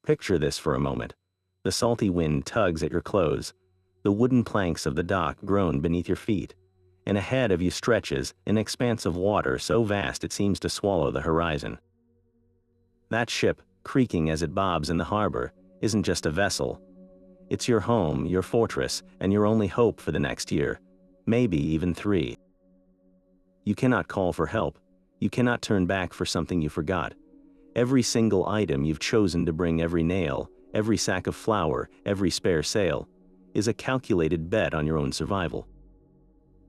Picture this for a moment. The salty wind tugs at your clothes, the wooden planks of the dock groan beneath your feet, and ahead of you stretches an expanse of water so vast it seems to swallow the horizon. That ship, creaking as it bobs in the harbor, isn't just a vessel. It's your home, your fortress, and your only hope for the next year, maybe even 3. You cannot call for help. You cannot turn back for something you forgot. Every single item you've chosen to bring, every nail, every sack of flour, every spare sail, is a calculated bet on your own survival.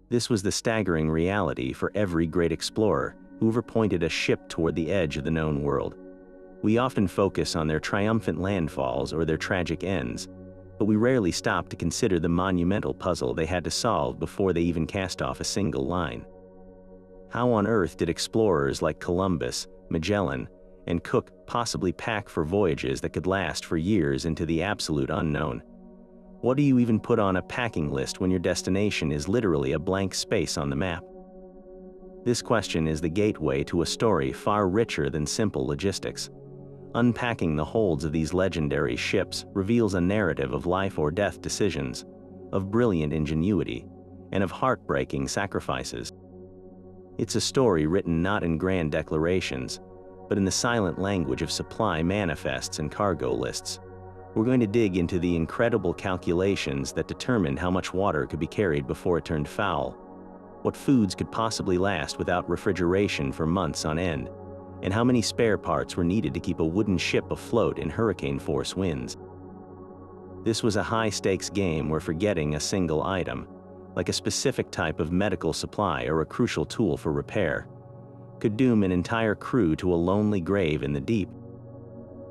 This was the staggering reality for every great explorer who ever pointed a ship toward the edge of the known world. We often focus on their triumphant landfalls or their tragic ends, but we rarely stop to consider the monumental puzzle they had to solve before they even cast off a single line. How on earth did explorers like Columbus, Magellan, and Cook possibly pack for voyages that could last for years into the absolute unknown? What do you even put on a packing list when your destination is literally a blank space on the map? This question is the gateway to a story far richer than simple logistics. Unpacking the holds of these legendary ships reveals a narrative of life or death decisions, of brilliant ingenuity, and of heartbreaking sacrifices. It's a story written not in grand declarations, but in the silent language of supply manifests and cargo lists. We're going to dig into the incredible calculations that determined how much water could be carried before it turned foul, what foods could possibly last without refrigeration for months on end, and how many spare parts were needed to keep a wooden ship afloat in hurricane-force winds. This was a high-stakes game where forgetting a single item, like a specific type of medical supply or a crucial tool for repair, could doom an entire crew to a lonely grave in the deep.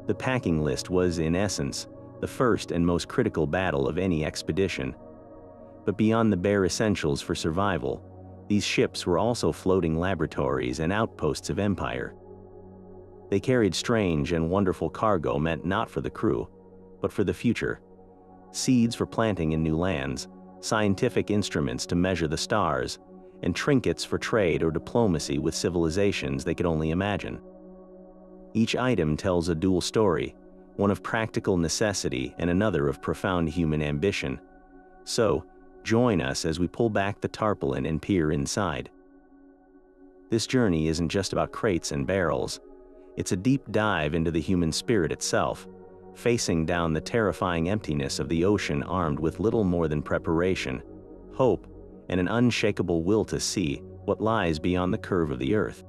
The packing list was, in essence, the first and most critical battle of any expedition. But beyond the bare essentials for survival, these ships were also floating laboratories and outposts of empire. They carried strange and wonderful cargo meant not for the crew, but for the future. Seeds for planting in new lands, scientific instruments to measure the stars, and trinkets for trade or diplomacy with civilizations they could only imagine. Each item tells a dual story, one of practical necessity and another of profound human ambition. So, join us as we pull back the tarpaulin and peer inside. This journey isn't just about crates and barrels. It's a deep dive into the human spirit itself, facing down the terrifying emptiness of the ocean armed with little more than preparation, hope, and an unshakable will to see what lies beyond the curve of the earth.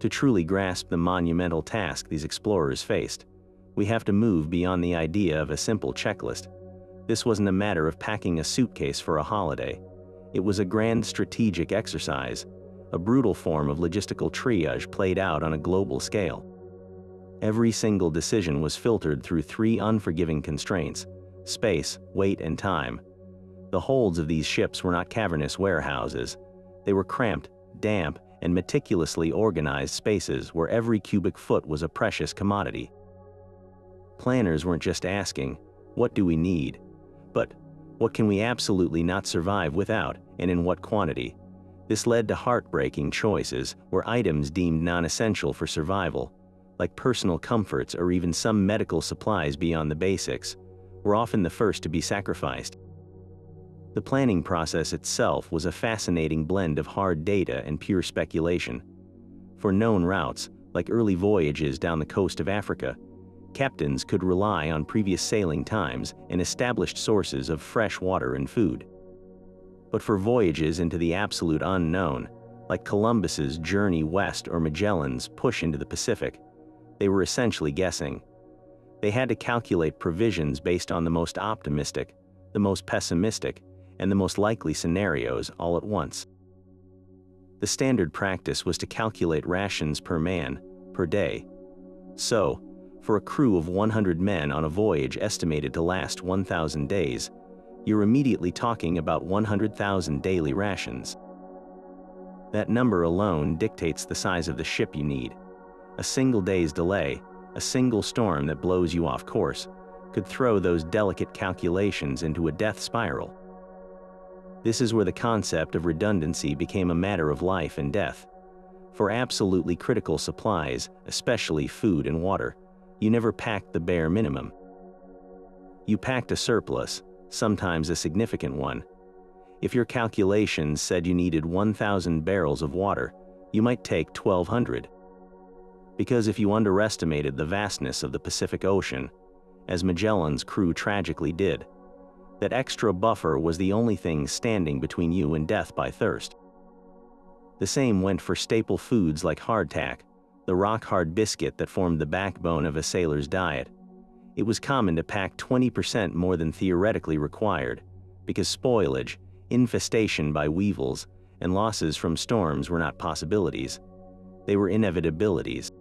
To truly grasp the monumental task these explorers faced, we have to move beyond the idea of a simple checklist. This wasn't a matter of packing a suitcase for a holiday. It was a grand strategic exercise, a brutal form of logistical triage played out on a global scale. Every single decision was filtered through 3 unforgiving constraints: space, weight, and time. The holds of these ships were not cavernous warehouses. They were cramped, damp, and meticulously organized spaces where every cubic foot was a precious commodity. Planners weren't just asking, "What do we need?" but "What can we absolutely not survive without, and in what quantity?" This led to heartbreaking choices where items deemed non-essential for survival, like personal comforts or even some medical supplies beyond the basics, were often the first to be sacrificed. The planning process itself was a fascinating blend of hard data and pure speculation. For known routes, like early voyages down the coast of Africa, captains could rely on previous sailing times and established sources of fresh water and food. But for voyages into the absolute unknown, like Columbus's journey west or Magellan's push into the Pacific, they were essentially guessing. They had to calculate provisions based on the most optimistic, the most pessimistic, and the most likely scenarios all at once. The standard practice was to calculate rations per man, per day. So, for a crew of 100 men on a voyage estimated to last 1,000 days, you're immediately talking about 100,000 daily rations. That number alone dictates the size of the ship you need. A single day's delay, a single storm that blows you off course, could throw those delicate calculations into a death spiral. This is where the concept of redundancy became a matter of life and death. For absolutely critical supplies, especially food and water, You never packed the bare minimum. You packed a surplus, sometimes a significant one. If your calculations said you needed 1,000 barrels of water, you might take 1,200. Because if you underestimated the vastness of the Pacific Ocean, as Magellan's crew tragically did, that extra buffer was the only thing standing between you and death by thirst. The same went for staple foods like hardtack, the rock-hard biscuit that formed the backbone of a sailor's diet. It was common to pack 20% more than theoretically required, because spoilage, infestation by weevils, and losses from storms were not possibilities. They were inevitabilities.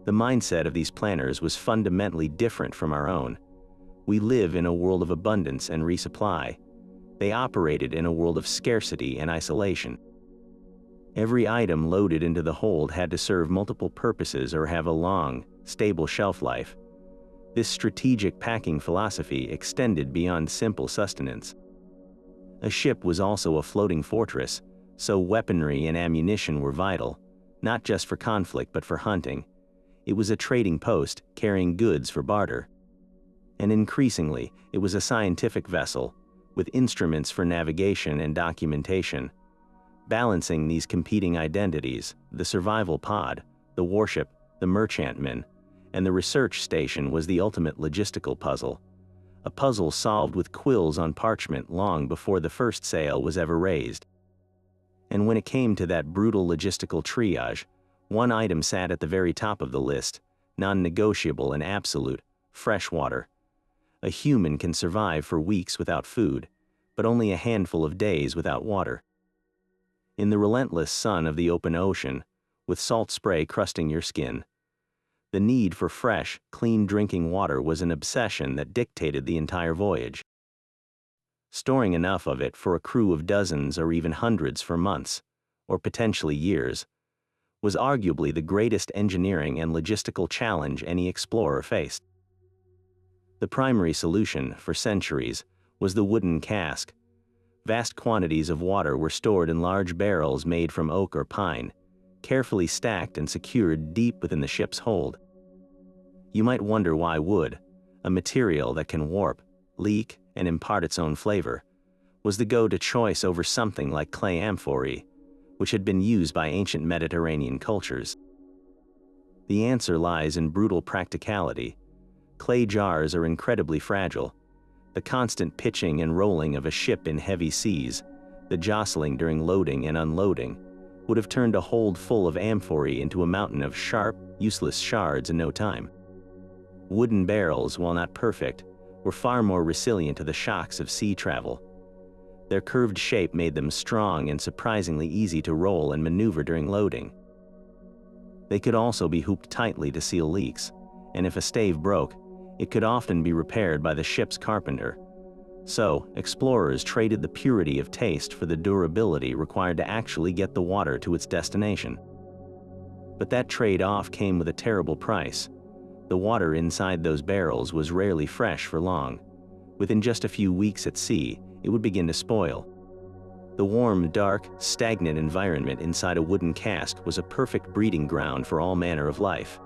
The mindset of these planners was fundamentally different from our own. We live in a world of abundance and resupply. They operated in a world of scarcity and isolation. Every item loaded into the hold had to serve multiple purposes or have a long, stable shelf life. This strategic packing philosophy extended beyond simple sustenance. A ship was also a floating fortress, so weaponry and ammunition were vital, not just for conflict but for hunting. It was a trading post, carrying goods for barter. And increasingly, it was a scientific vessel, with instruments for navigation and documentation. Balancing these competing identities, the survival pod, the warship, the merchantman, and the research station was the ultimate logistical puzzle. A puzzle solved with quills on parchment long before the first sail was ever raised. And when it came to that brutal logistical triage, one item sat at the very top of the list, non-negotiable and absolute: fresh water. A human can survive for weeks without food, but only a handful of days without water. In the relentless sun of the open ocean, with salt spray crusting your skin, the need for fresh, clean drinking water was an obsession that dictated the entire voyage. Storing enough of it for a crew of dozens or even hundreds for months, or potentially years, was arguably the greatest engineering and logistical challenge any explorer faced. The primary solution, for centuries, was the wooden cask. Vast quantities of water were stored in large barrels made from oak or pine, carefully stacked and secured deep within the ship's hold. You might wonder why wood, a material that can warp, leak, and impart its own flavor, was the go-to choice over something like clay amphorae, which had been used by ancient Mediterranean cultures. The answer lies in brutal practicality. Clay jars are incredibly fragile. The constant pitching and rolling of a ship in heavy seas, the jostling during loading and unloading, would have turned a hold full of amphorae into a mountain of sharp, useless shards in no time. Wooden barrels, while not perfect, were far more resilient to the shocks of sea travel. Their curved shape made them strong and surprisingly easy to roll and maneuver during loading. They could also be hooped tightly to seal leaks, and if a stave broke, it could often be repaired by the ship's carpenter. So, explorers traded the purity of taste for the durability required to actually get the water to its destination. But that trade-off came with a terrible price. The water inside those barrels was rarely fresh for long. Within just a few weeks at sea, it would begin to spoil. The warm, dark, stagnant environment inside a wooden cask was a perfect breeding ground for all manner of life.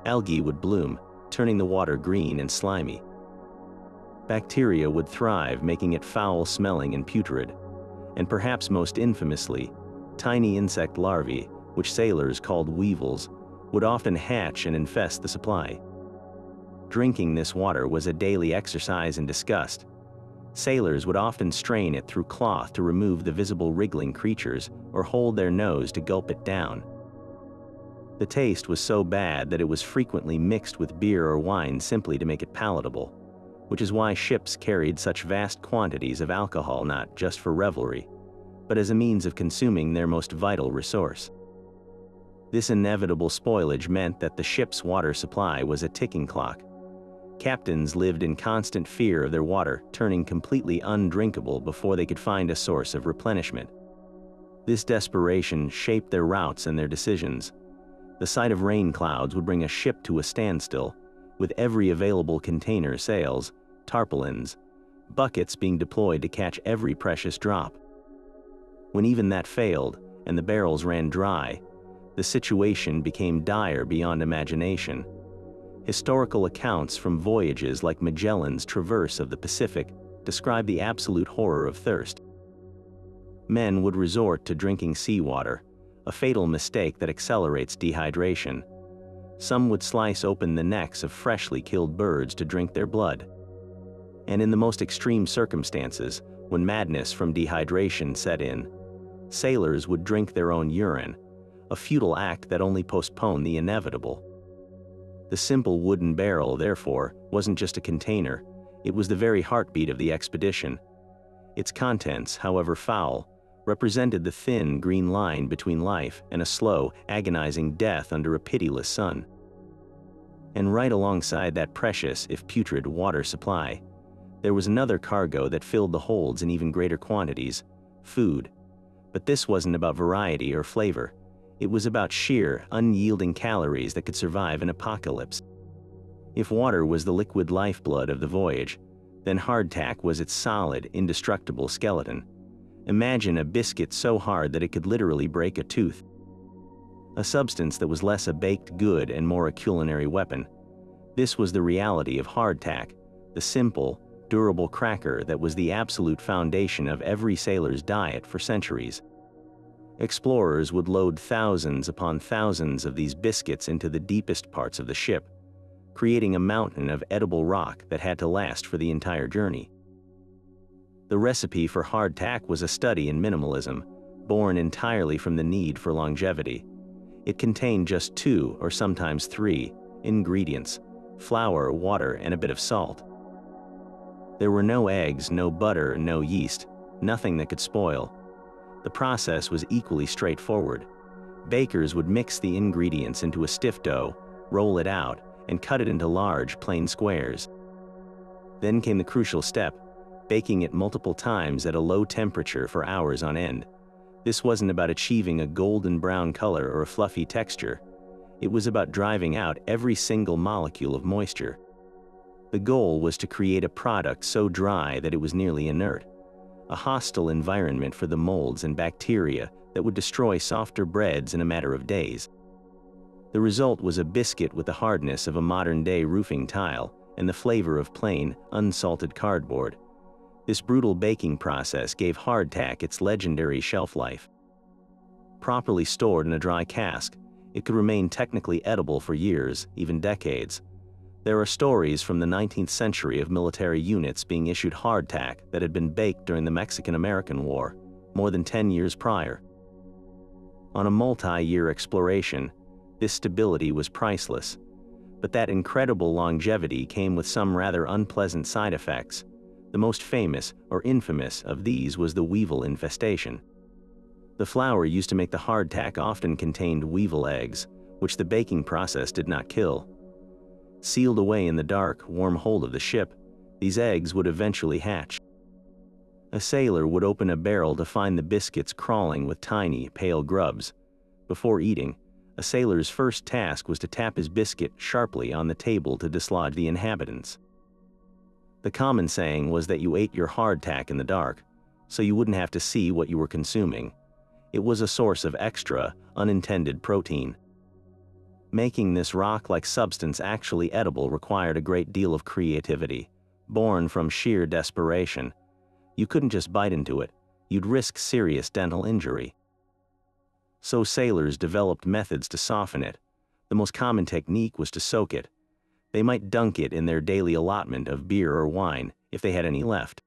Algae would bloom, turning the water green and slimy. Bacteria would thrive, making it foul-smelling and putrid. And perhaps most infamously, tiny insect larvae, which sailors called weevils, would often hatch and infest the supply. Drinking this water was a daily exercise in disgust. Sailors would often strain it through cloth to remove the visible wriggling creatures or hold their nose to gulp it down. The taste was so bad that it was frequently mixed with beer or wine simply to make it palatable, which is why ships carried such vast quantities of alcohol not just for revelry, but as a means of consuming their most vital resource. This inevitable spoilage meant that the ship's water supply was a ticking clock. Captains lived in constant fear of their water turning completely undrinkable before they could find a source of replenishment. This desperation shaped their routes and their decisions. The sight of rain clouds would bring a ship to a standstill, with every available container sails, tarpaulins, buckets being deployed to catch every precious drop. When even that failed, and the barrels ran dry, the situation became dire beyond imagination. Historical accounts from voyages like Magellan's traverse of the Pacific describe the absolute horror of thirst. Men would resort to drinking seawater, a fatal mistake that accelerates dehydration. Some would slice open the necks of freshly killed birds to drink their blood. And in the most extreme circumstances, when madness from dehydration set in, sailors would drink their own urine, a futile act that only postponed the inevitable. The simple wooden barrel, therefore, wasn't just a container, it was the very heartbeat of the expedition. Its contents, however foul, represented the thin green line between life and a slow, agonizing death under a pitiless sun. And right alongside that precious, if putrid, water supply, there was another cargo that filled the holds in even greater quantities: food. But this wasn't about variety or flavor. It was about sheer, unyielding calories that could survive an apocalypse. If water was the liquid lifeblood of the voyage, then hardtack was its solid, indestructible skeleton. Imagine a biscuit so hard that it could literally break a tooth. A substance that was less a baked good and more a culinary weapon. This was the reality of hardtack, the simple, durable cracker that was the absolute foundation of every sailor's diet for centuries. Explorers would load thousands upon thousands of these biscuits into the deepest parts of the ship, creating a mountain of edible rock that had to last for the entire journey. The recipe for hardtack was a study in minimalism, born entirely from the need for longevity. It contained just 2, or sometimes 3, ingredients: flour, water, and a bit of salt. There were no eggs, no butter, no yeast, nothing that could spoil. The process was equally straightforward. Bakers would mix the ingredients into a stiff dough, roll it out, and cut it into large, plain squares. Then came the crucial step: baking it multiple times at a low temperature for hours on end. This wasn't about achieving a golden brown color or a fluffy texture. It was about driving out every single molecule of moisture. The goal was to create a product so dry that it was nearly inert, a hostile environment for the molds and bacteria that would destroy softer breads in a matter of days. The result was a biscuit with the hardness of a modern-day roofing tile and the flavor of plain, unsalted cardboard. This brutal baking process gave hardtack its legendary shelf life. Properly stored in a dry cask, it could remain technically edible for years, even decades. There are stories from the 19th century of military units being issued hardtack that had been baked during the Mexican-American War, more than 10 years prior. On a multi-year exploration, this stability was priceless. But that incredible longevity came with some rather unpleasant side effects. The most famous, or infamous, of these was the weevil infestation. The flour used to make the hardtack often contained weevil eggs, which the baking process did not kill. Sealed away in the dark, warm hold of the ship, these eggs would eventually hatch. A sailor would open a barrel to find the biscuits crawling with tiny, pale grubs. Before eating, a sailor's first task was to tap his biscuit sharply on the table to dislodge the inhabitants. The common saying was that you ate your hardtack in the dark, so you wouldn't have to see what you were consuming. It was a source of extra, unintended protein. Making this rock-like substance actually edible required a great deal of creativity, born from sheer desperation. You couldn't just bite into it, you'd risk serious dental injury. So sailors developed methods to soften it. The most common technique was to soak it. They might dunk it in their daily allotment of beer or wine, if they had any left.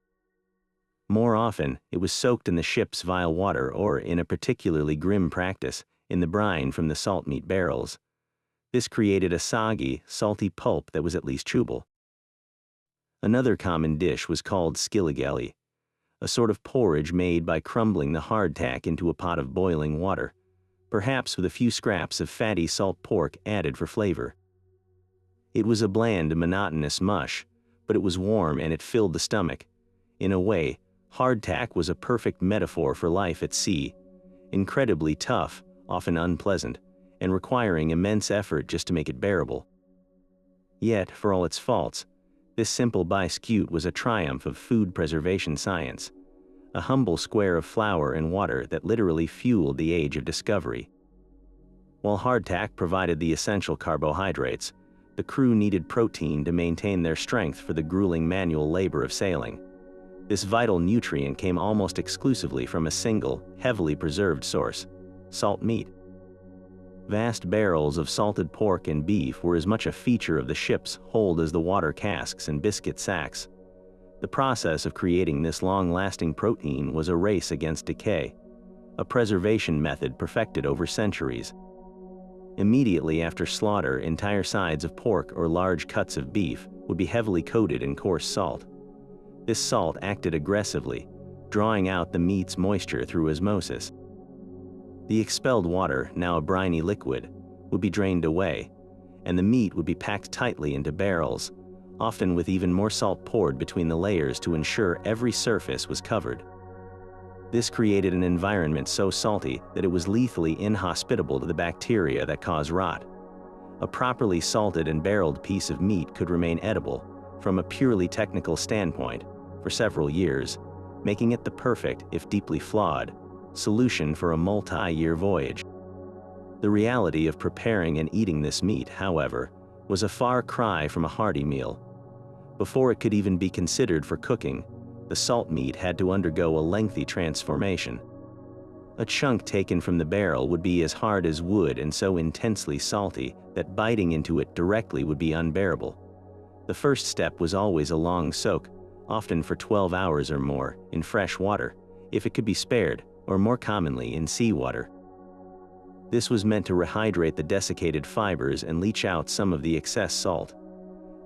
More often, it was soaked in the ship's vile water or, in a particularly grim practice, in the brine from the salt meat barrels. This created a soggy, salty pulp that was at least chewable. Another common dish was called skilligelly, a sort of porridge made by crumbling the hardtack into a pot of boiling water, perhaps with a few scraps of fatty salt pork added for flavor. It was a bland, monotonous mush, but it was warm and it filled the stomach. In a way, hardtack was a perfect metaphor for life at sea, incredibly tough, often unpleasant, and requiring immense effort just to make it bearable. Yet, for all its faults, this simple biscuit was a triumph of food preservation science, a humble square of flour and water that literally fueled the age of discovery. While hardtack provided the essential carbohydrates, The crew needed protein to maintain their strength for the grueling manual labor of sailing. This vital nutrient came almost exclusively from a single, heavily preserved source: salt meat. Vast barrels of salted pork and beef were as much a feature of the ship's hold as the water casks and biscuit sacks. The process of creating this long-lasting protein was a race against decay, a preservation method perfected over centuries. Immediately after slaughter, entire sides of pork or large cuts of beef would be heavily coated in coarse salt. This salt acted aggressively, drawing out the meat's moisture through osmosis. The expelled water, now a briny liquid, would be drained away, and the meat would be packed tightly into barrels, often with even more salt poured between the layers to ensure every surface was covered. This created an environment so salty that it was lethally inhospitable to the bacteria that cause rot. A properly salted and barreled piece of meat could remain edible, from a purely technical standpoint, for several years, making it the perfect, if deeply flawed, solution for a multi-year voyage. The reality of preparing and eating this meat, however, was a far cry from a hearty meal. Before it could even be considered for cooking, the salt meat had to undergo a lengthy transformation. A chunk taken from the barrel would be as hard as wood and so intensely salty that biting into it directly would be unbearable. The first step was always a long soak, often for 12 hours or more, in fresh water, if it could be spared, or more commonly in seawater. This was meant to rehydrate the desiccated fibers and leach out some of the excess salt.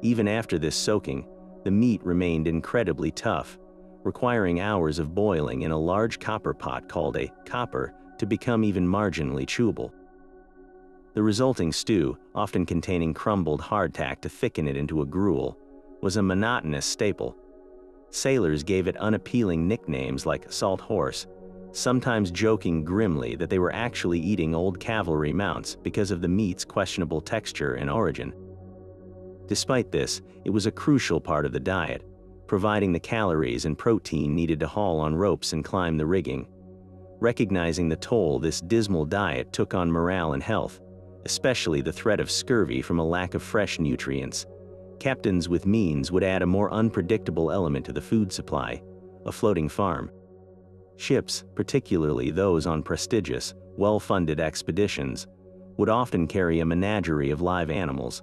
Even after this soaking, the meat remained incredibly tough, requiring hours of boiling in a large copper pot called a copper to become even marginally chewable. The resulting stew, often containing crumbled hardtack to thicken it into a gruel, was a monotonous staple. Sailors gave it unappealing nicknames like salt horse, sometimes joking grimly that they were actually eating old cavalry mounts because of the meat's questionable texture and origin. Despite this, it was a crucial part of the diet, providing the calories and protein needed to haul on ropes and climb the rigging. Recognizing the toll this dismal diet took on morale and health, especially the threat of scurvy from a lack of fresh nutrients, captains with means would add a more unpredictable element to the food supply: a floating farm. Ships, particularly those on prestigious, well-funded expeditions, would often carry a menagerie of live animals.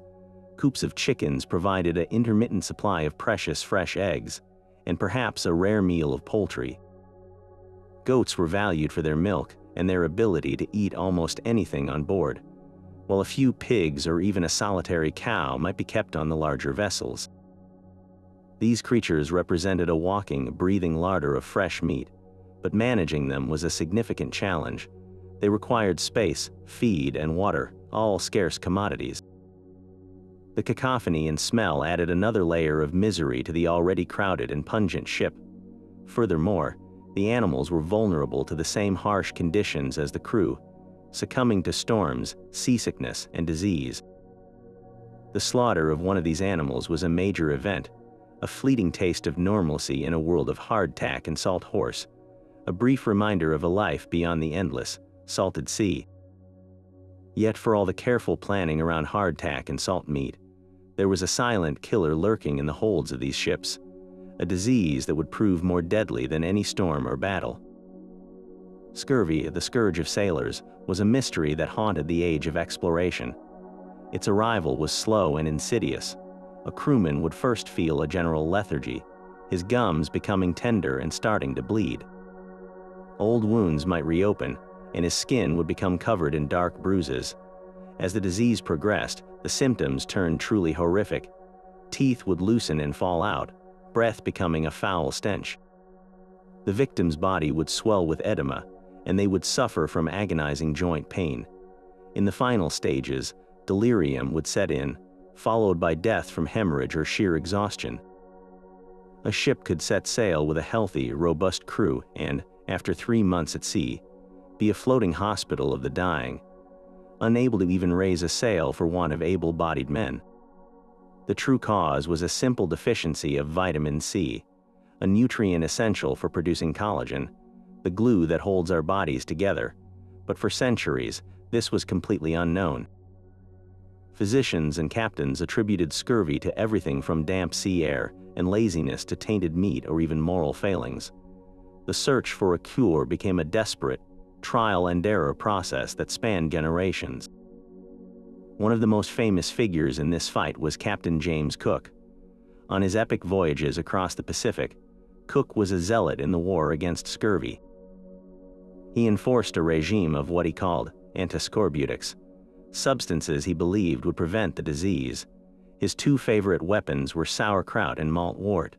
Coops of chickens provided an intermittent supply of precious fresh eggs, and perhaps a rare meal of poultry. Goats were valued for their milk and their ability to eat almost anything on board, while a few pigs or even a solitary cow might be kept on the larger vessels. These creatures represented a walking, breathing larder of fresh meat, but managing them was a significant challenge. They required space, feed, and water, all scarce commodities. The cacophony and smell added another layer of misery to the already crowded and pungent ship. Furthermore, the animals were vulnerable to the same harsh conditions as the crew, succumbing to storms, seasickness, and disease. The slaughter of one of these animals was a major event, a fleeting taste of normalcy in a world of hardtack and salt horse, a brief reminder of a life beyond the endless, salted sea. Yet for all the careful planning around hardtack and salt meat, there was a silent killer lurking in the holds of these ships, a disease that would prove more deadly than any storm or battle. Scurvy, the scourge of sailors, was a mystery that haunted the age of exploration. Its arrival was slow and insidious. A crewman would first feel a general lethargy, his gums becoming tender and starting to bleed. Old wounds might reopen, and his skin would become covered in dark bruises. As the disease progressed, the symptoms turned truly horrific. Teeth would loosen and fall out, breath becoming a foul stench. The victim's body would swell with edema, and they would suffer from agonizing joint pain. In the final stages, delirium would set in, followed by death from hemorrhage or sheer exhaustion. A ship could set sail with a healthy, robust crew and, after 3 months at sea, be a floating hospital of the dying, unable to even raise a sail for want of able-bodied men. The true cause was a simple deficiency of vitamin C, a nutrient essential for producing collagen, the glue that holds our bodies together, but for centuries, this was completely unknown. Physicians and captains attributed scurvy to everything from damp sea air and laziness to tainted meat or even moral failings. The search for a cure became a desperate, trial-and-error process that spanned generations. One of the most famous figures in this fight was Captain James Cook. On his epic voyages across the Pacific, Cook was a zealot in the war against scurvy. He enforced a regime of what he called antiscorbutics, substances he believed would prevent the disease. His two favorite weapons were sauerkraut and malt wort.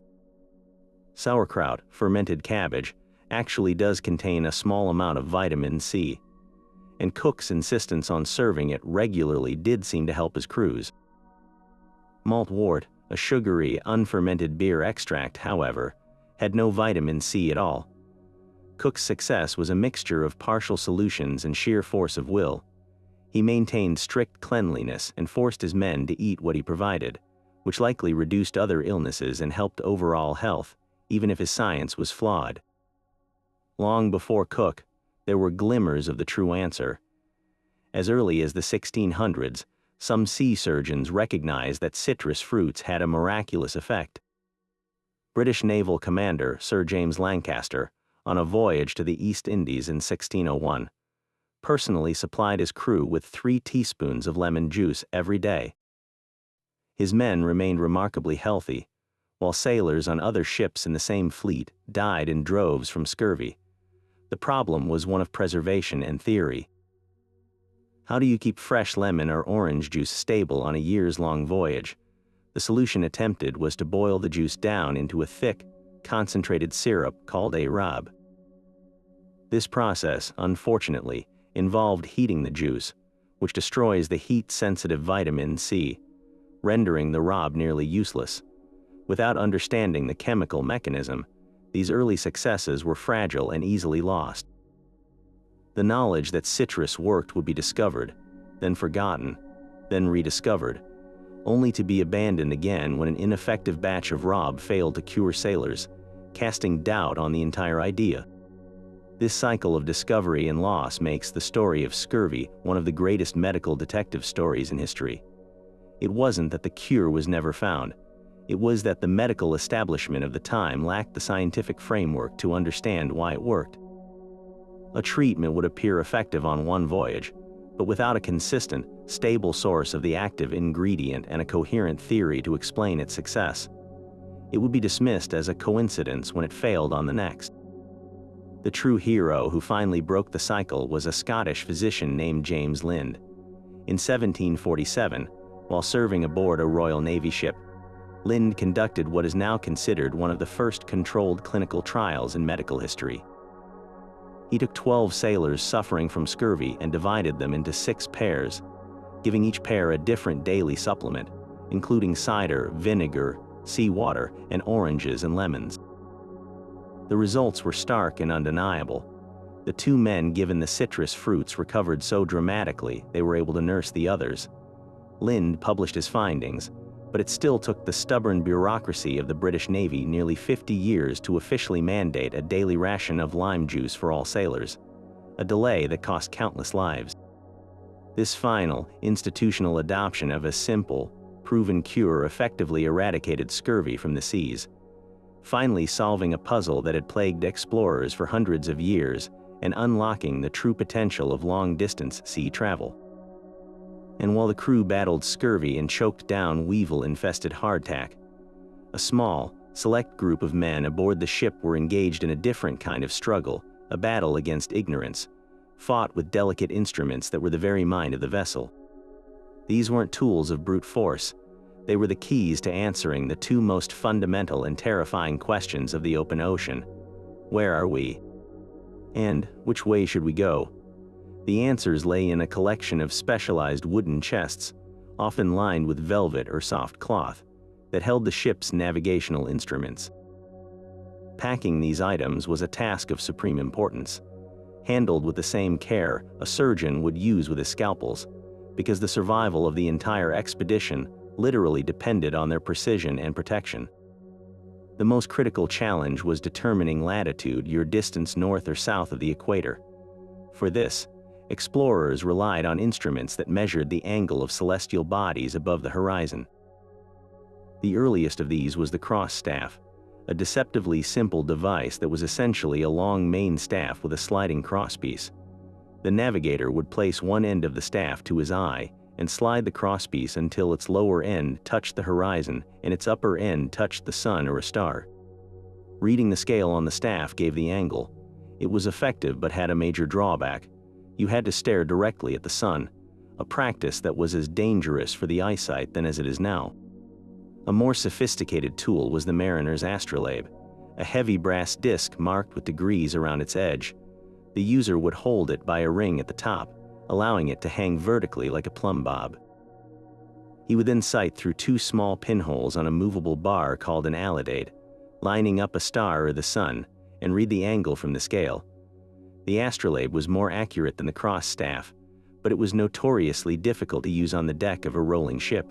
Sauerkraut, fermented cabbage, actually does contain a small amount of vitamin C, and Cook's insistence on serving it regularly did seem to help his crews. Malt wort, a sugary, unfermented beer extract, however, had no vitamin C at all. Cook's success was a mixture of partial solutions and sheer force of will. He maintained strict cleanliness and forced his men to eat what he provided, which likely reduced other illnesses and helped overall health, even if his science was flawed. Long before Cook, there were glimmers of the true answer. As early as the 1600s, some sea surgeons recognized that citrus fruits had a miraculous effect. British naval commander Sir James Lancaster, on a voyage to the East Indies in 1601, personally supplied his crew with 3 teaspoons of lemon juice every day. His men remained remarkably healthy, while sailors on other ships in the same fleet died in droves from scurvy. The problem was one of preservation and theory. How do you keep fresh lemon or orange juice stable on a years-long voyage? The solution attempted was to boil the juice down into a thick, concentrated syrup called a rab. This process, unfortunately, involved heating the juice, which destroys the heat-sensitive vitamin C, rendering the rab nearly useless. Without understanding the chemical mechanism, these early successes were fragile and easily lost. The knowledge that citrus worked would be discovered, then forgotten, then rediscovered, only to be abandoned again when an ineffective batch of rab failed to cure sailors, casting doubt on the entire idea. This cycle of discovery and loss makes the story of scurvy one of the greatest medical detective stories in history. It wasn't that the cure was never found. It was that the medical establishment of the time lacked the scientific framework to understand why it worked. A treatment would appear effective on one voyage, but without a consistent, stable source of the active ingredient and a coherent theory to explain its success, it would be dismissed as a coincidence when it failed on the next. The true hero who finally broke the cycle was a Scottish physician named James Lind. In 1747, while serving aboard a Royal Navy ship, Lind conducted what is now considered one of the first controlled clinical trials in medical history. He took 12 sailors suffering from scurvy and divided them into 6 pairs, giving each pair a different daily supplement, including cider, vinegar, seawater, and oranges and lemons. The results were stark and undeniable. The 2 men given the citrus fruits recovered so dramatically they were able to nurse the others. Lind published his findings, but it still took the stubborn bureaucracy of the British Navy nearly 50 years to officially mandate a daily ration of lime juice for all sailors, a delay that cost countless lives. This final, institutional adoption of a simple, proven cure effectively eradicated scurvy from the seas, finally solving a puzzle that had plagued explorers for hundreds of years and unlocking the true potential of long-distance sea travel. And while the crew battled scurvy and choked down weevil-infested hardtack, a small, select group of men aboard the ship were engaged in a different kind of struggle, a battle against ignorance, fought with delicate instruments that were the very mind of the vessel. These weren't tools of brute force. They were the keys to answering the 2 most fundamental and terrifying questions of the open ocean. Where are we? And which way should we go? The answers lay in a collection of specialized wooden chests, often lined with velvet or soft cloth, that held the ship's navigational instruments. Packing these items was a task of supreme importance, handled with the same care a surgeon would use with his scalpels, because the survival of the entire expedition literally depended on their precision and protection. The most critical challenge was determining latitude, your distance north or south of the equator. For this, explorers relied on instruments that measured the angle of celestial bodies above the horizon. The earliest of these was the cross staff, a deceptively simple device that was essentially a long main staff with a sliding crosspiece. The navigator would place one end of the staff to his eye and slide the crosspiece until its lower end touched the horizon and its upper end touched the sun or a star. Reading the scale on the staff gave the angle. It was effective but had a major drawback. You had to stare directly at the sun, a practice that was as dangerous for the eyesight than as it is now. A more sophisticated tool was the mariner's astrolabe, a heavy brass disc marked with degrees around its edge. The user would hold it by a ring at the top, allowing it to hang vertically like a plumb bob. He would then sight through two small pinholes on a movable bar called an alidade, lining up a star or the sun, and read the angle from the scale. The astrolabe was more accurate than the cross staff, but it was notoriously difficult to use on the deck of a rolling ship.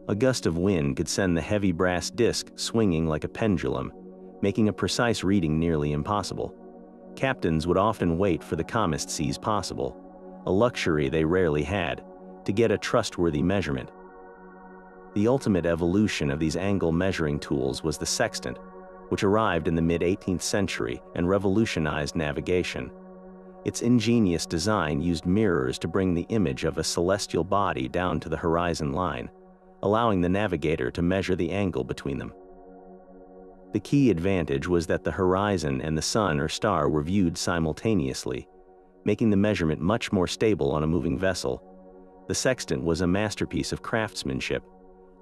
A gust of wind could send the heavy brass disc swinging like a pendulum, making a precise reading nearly impossible. Captains would often wait for the calmest seas possible, a luxury they rarely had, to get a trustworthy measurement. The ultimate evolution of these angle measuring tools was the sextant, which arrived in the mid-18th century and revolutionized navigation. Its ingenious design used mirrors to bring the image of a celestial body down to the horizon line, allowing the navigator to measure the angle between them. The key advantage was that the horizon and the sun or star were viewed simultaneously, making the measurement much more stable on a moving vessel. The sextant was a masterpiece of craftsmanship,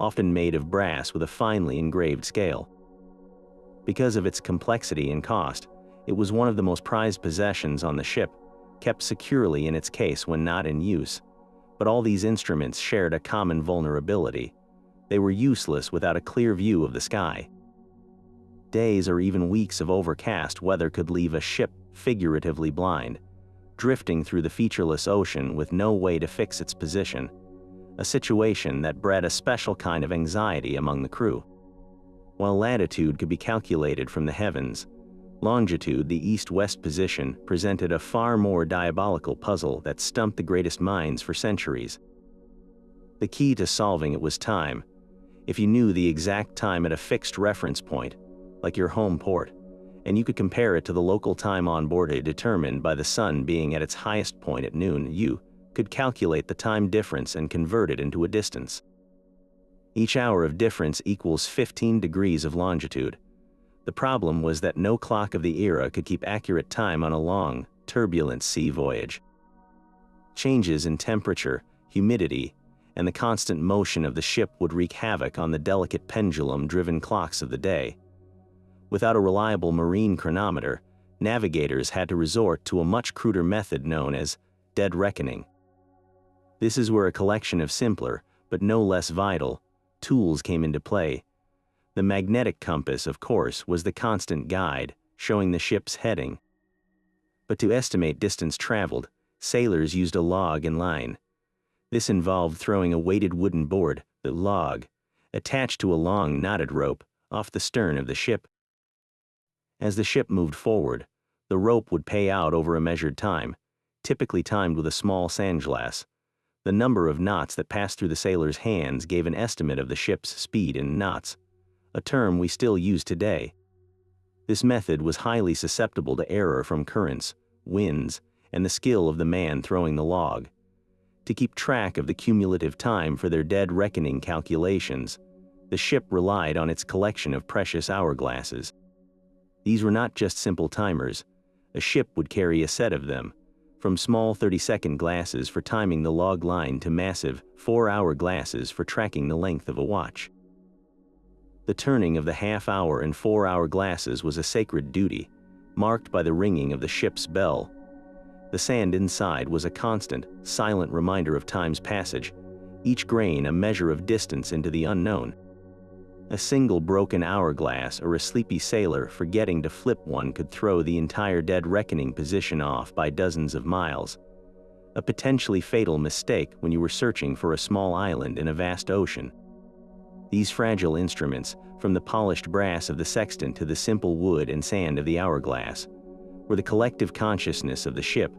often made of brass with a finely engraved scale. Because of its complexity and cost, it was one of the most prized possessions on the ship, kept securely in its case when not in use. But all these instruments shared a common vulnerability. They were useless without a clear view of the sky. Days or even weeks of overcast weather could leave a ship figuratively blind, drifting through the featureless ocean with no way to fix its position, a situation that bred a special kind of anxiety among the crew. While latitude could be calculated from the heavens, longitude, the east-west position, presented a far more diabolical puzzle that stumped the greatest minds for centuries. The key to solving it was time. If you knew the exact time at a fixed reference point, like your home port, and you could compare it to the local time on board determined by the sun being at its highest point at noon, you could calculate the time difference and convert it into a distance. Each hour of difference equals 15 degrees of longitude. The problem was that no clock of the era could keep accurate time on a long, turbulent sea voyage. Changes in temperature, humidity, and the constant motion of the ship would wreak havoc on the delicate pendulum-driven clocks of the day. Without a reliable marine chronometer, navigators had to resort to a much cruder method known as dead reckoning. This is where a collection of simpler, but no less vital, tools came into play. The magnetic compass, of course, was the constant guide, showing the ship's heading. But to estimate distance traveled, sailors used a log and line. This involved throwing a weighted wooden board, the log, attached to a long knotted rope, off the stern of the ship. As the ship moved forward, the rope would pay out over a measured time, typically timed with a small sandglass. The number of knots that passed through the sailor's hands gave an estimate of the ship's speed in knots, a term we still use today. This method was highly susceptible to error from currents, winds, and the skill of the man throwing the log. To keep track of the cumulative time for their dead reckoning calculations, the ship relied on its collection of precious hourglasses. These were not just simple timers. A ship would carry a set of them, from small 30-second glasses for timing the log line to massive 4-hour glasses for tracking the length of a watch. The turning of the half-hour and 4-hour glasses was a sacred duty, marked by the ringing of the ship's bell. The sand inside was a constant, silent reminder of time's passage, each grain a measure of distance into the unknown. A single broken hourglass or a sleepy sailor forgetting to flip one could throw the entire dead reckoning position off by dozens of miles. A potentially fatal mistake when you were searching for a small island in a vast ocean. These fragile instruments, from the polished brass of the sextant to the simple wood and sand of the hourglass, were the collective consciousness of the ship,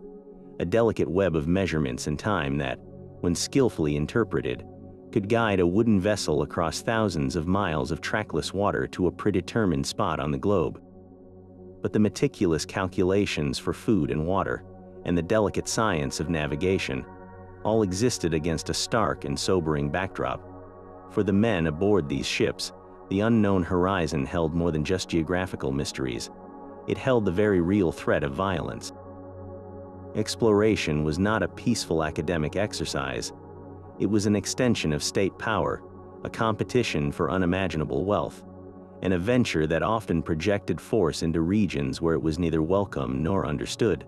a delicate web of measurements and time that, when skillfully interpreted, could guide a wooden vessel across thousands of miles of trackless water to a predetermined spot on the globe. But the meticulous calculations for food and water, and the delicate science of navigation, all existed against a stark and sobering backdrop. For the men aboard these ships, the unknown horizon held more than just geographical mysteries. It held the very real threat of violence. Exploration was not a peaceful academic exercise. It was an extension of state power, a competition for unimaginable wealth, and a venture that often projected force into regions where it was neither welcome nor understood.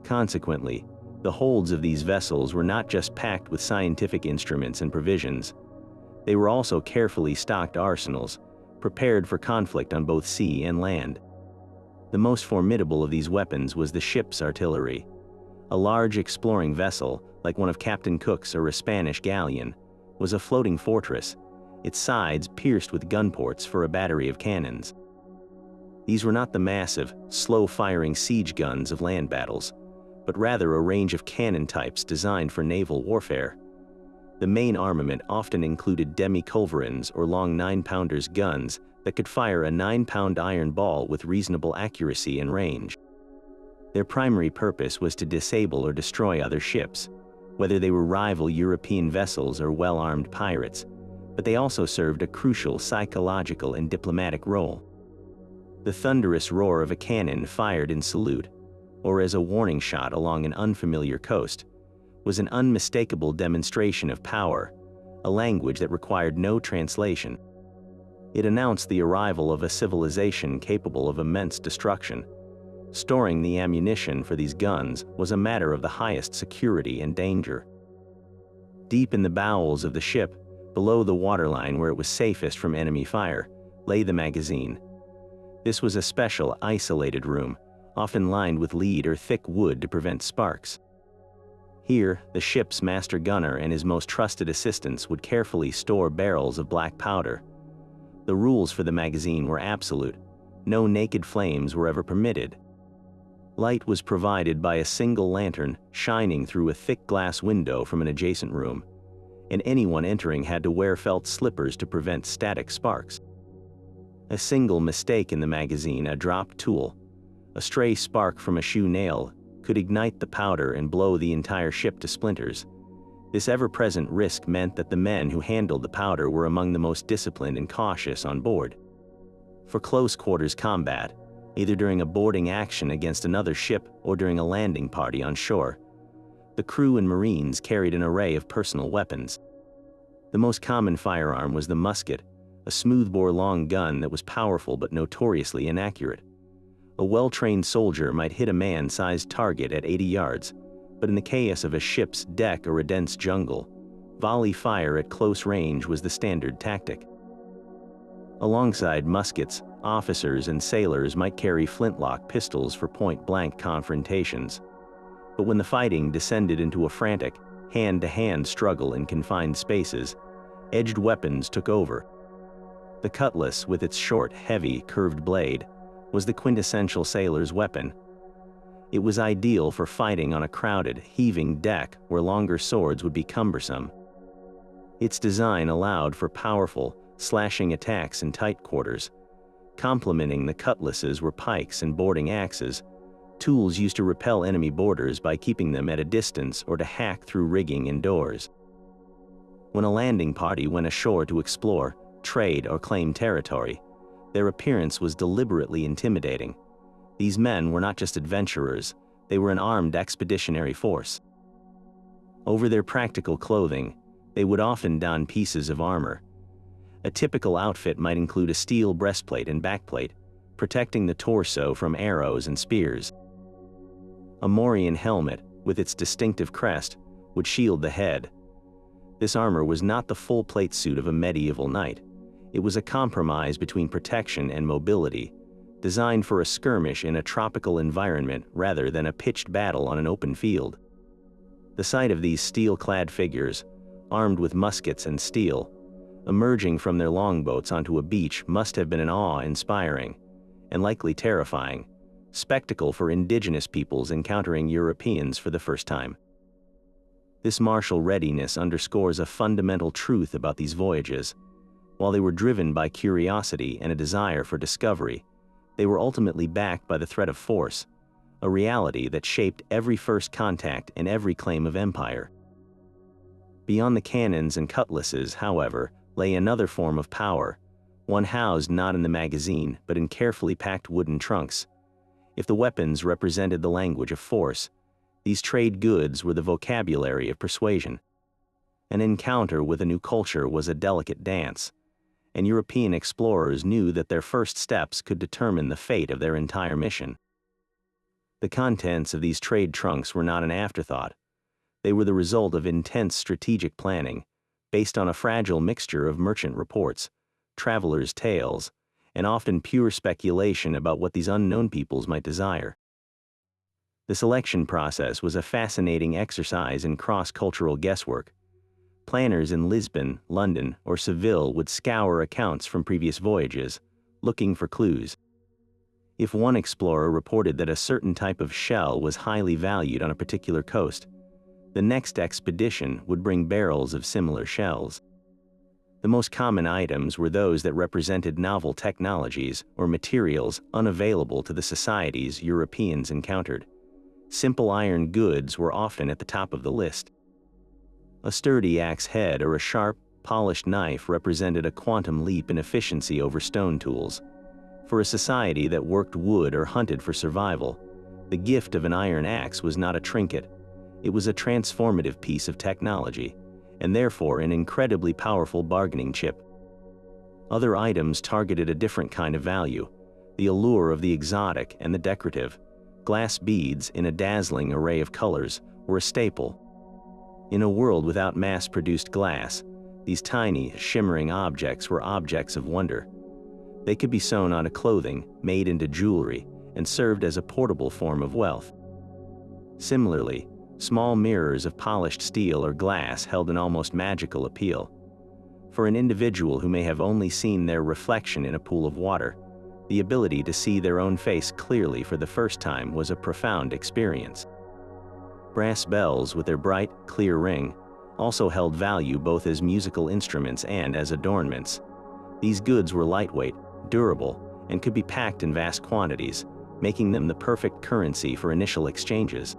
Consequently, the holds of these vessels were not just packed with scientific instruments and provisions. They were also carefully stocked arsenals, prepared for conflict on both sea and land. The most formidable of these weapons was the ship's artillery. A large exploring vessel, like one of Captain Cook's or a Spanish galleon, was a floating fortress, its sides pierced with gun ports for a battery of cannons. These were not the massive, slow-firing siege guns of land battles, but rather a range of cannon types designed for naval warfare. The main armament often included demi-culverins or long 9-pounders guns that could fire a 9-pound iron ball with reasonable accuracy and range. Their primary purpose was to disable or destroy other ships, whether they were rival European vessels or well-armed pirates, but they also served a crucial psychological and diplomatic role. The thunderous roar of a cannon fired in salute, or as a warning shot along an unfamiliar coast, was an unmistakable demonstration of power, a language that required no translation. It announced the arrival of a civilization capable of immense destruction. Storing the ammunition for these guns was a matter of the highest security and danger. Deep in the bowels of the ship, below the waterline where it was safest from enemy fire, lay the magazine. This was a special, isolated room, often lined with lead or thick wood to prevent sparks. Here, the ship's master gunner and his most trusted assistants would carefully store barrels of black powder. The rules for the magazine were absolute. No naked flames were ever permitted. Light was provided by a single lantern shining through a thick glass window from an adjacent room, and anyone entering had to wear felt slippers to prevent static sparks. A single mistake in the magazine, a dropped tool, a stray spark from a shoe nail, could ignite the powder and blow the entire ship to splinters. This ever-present risk meant that the men who handled the powder were among the most disciplined and cautious on board. For close-quarters combat, either during a boarding action against another ship or during a landing party on shore, the crew and marines carried an array of personal weapons. The most common firearm was the musket, a smoothbore long gun that was powerful but notoriously inaccurate. A well-trained soldier might hit a man-sized target at 80 yards, but in the chaos of a ship's deck or a dense jungle, volley fire at close range was the standard tactic. Alongside muskets, officers and sailors might carry flintlock pistols for point-blank confrontations. But when the fighting descended into a frantic, hand-to-hand struggle in confined spaces, edged weapons took over. The cutlass, with its short, heavy, curved blade, was the quintessential sailor's weapon. It was ideal for fighting on a crowded, heaving deck where longer swords would be cumbersome. Its design allowed for powerful, slashing attacks in tight quarters. Complementing the cutlasses were pikes and boarding axes, tools used to repel enemy boarders by keeping them at a distance or to hack through rigging and doors. When a landing party went ashore to explore, trade, or claim territory, their appearance was deliberately intimidating. These men were not just adventurers, they were an armed expeditionary force. Over their practical clothing, they would often don pieces of armor. A typical outfit might include a steel breastplate and backplate, protecting the torso from arrows and spears. A Morian helmet, with its distinctive crest, would shield the head. This armor was not the full plate suit of a medieval knight. It was a compromise between protection and mobility, designed for a skirmish in a tropical environment rather than a pitched battle on an open field. The sight of these steel-clad figures, armed with muskets and steel, emerging from their longboats onto a beach must have been an awe-inspiring, and likely terrifying, spectacle for indigenous peoples encountering Europeans for the first time. This martial readiness underscores a fundamental truth about these voyages. While they were driven by curiosity and a desire for discovery, they were ultimately backed by the threat of force, a reality that shaped every first contact and every claim of empire. Beyond the cannons and cutlasses, however, lay another form of power, one housed not in the magazine but in carefully packed wooden trunks. If the weapons represented the language of force, these trade goods were the vocabulary of persuasion. An encounter with a new culture was a delicate dance, and European explorers knew that their first steps could determine the fate of their entire mission. The contents of these trade trunks were not an afterthought. They were the result of intense strategic planning, based on a fragile mixture of merchant reports, travelers' tales, and often pure speculation about what these unknown peoples might desire. The selection process was a fascinating exercise in cross-cultural guesswork. Planners in Lisbon, London, or Seville would scour accounts from previous voyages, looking for clues. If one explorer reported that a certain type of shell was highly valued on a particular coast, the next expedition would bring barrels of similar shells. The most common items were those that represented novel technologies or materials unavailable to the societies Europeans encountered. Simple iron goods were often at the top of the list. A sturdy axe head or a sharp, polished knife represented a quantum leap in efficiency over stone tools. For a society that worked wood or hunted for survival, the gift of an iron axe was not a trinket. It was a transformative piece of technology, and therefore an incredibly powerful bargaining chip. Other items targeted a different kind of value, the allure of the exotic and the decorative. Glass beads in a dazzling array of colors were a staple. In a world without mass-produced glass, these tiny, shimmering objects were objects of wonder. They could be sewn onto clothing, made into jewelry, and served as a portable form of wealth. Similarly, small mirrors of polished steel or glass held an almost magical appeal. For an individual who may have only seen their reflection in a pool of water, the ability to see their own face clearly for the first time was a profound experience. Brass bells with their bright, clear ring also held value both as musical instruments and as adornments. These goods were lightweight, durable, and could be packed in vast quantities, making them the perfect currency for initial exchanges.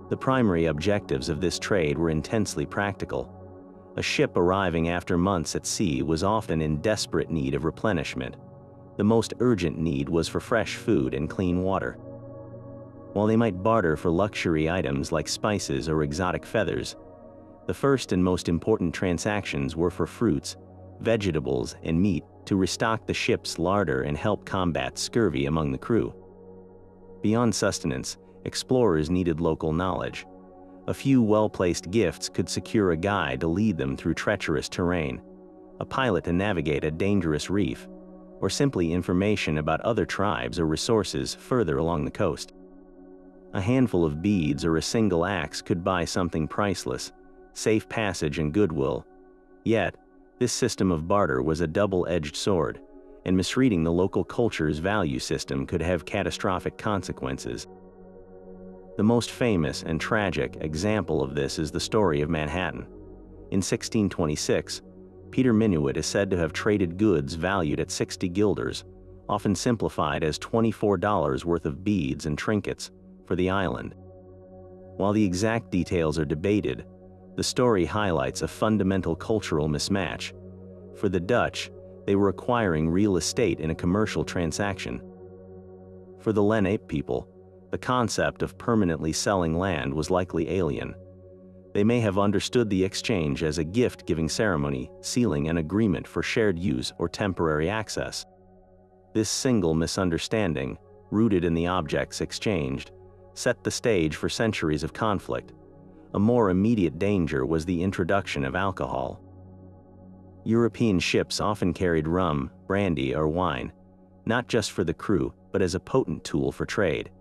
The primary objectives of this trade were intensely practical. A ship arriving after months at sea was often in desperate need of replenishment. The most urgent need was for fresh food and clean water. While they might barter for luxury items like spices or exotic feathers, the first and most important transactions were for fruits, vegetables, and meat to restock the ship's larder and help combat scurvy among the crew. Beyond sustenance, explorers needed local knowledge. A few well-placed gifts could secure a guide to lead them through treacherous terrain, a pilot to navigate a dangerous reef, or simply information about other tribes or resources further along the coast. A handful of beads or a single axe could buy something priceless, safe passage and goodwill. Yet, this system of barter was a double-edged sword, and misreading the local culture's value system could have catastrophic consequences. The most famous and tragic example of this is the story of Manhattan. In 1626, Peter Minuit is said to have traded goods valued at 60 guilders, often simplified as $24 worth of beads and trinkets, for the island. While the exact details are debated, the story highlights a fundamental cultural mismatch. For the Dutch, they were acquiring real estate in a commercial transaction. For the Lenape people, the concept of permanently selling land was likely alien. They may have understood the exchange as a gift-giving ceremony, sealing an agreement for shared use or temporary access. This single misunderstanding, rooted in the objects exchanged, set the stage for centuries of conflict. A more immediate danger was the introduction of alcohol. European ships often carried rum, brandy, or wine, not just for the crew, but as a potent tool for trade.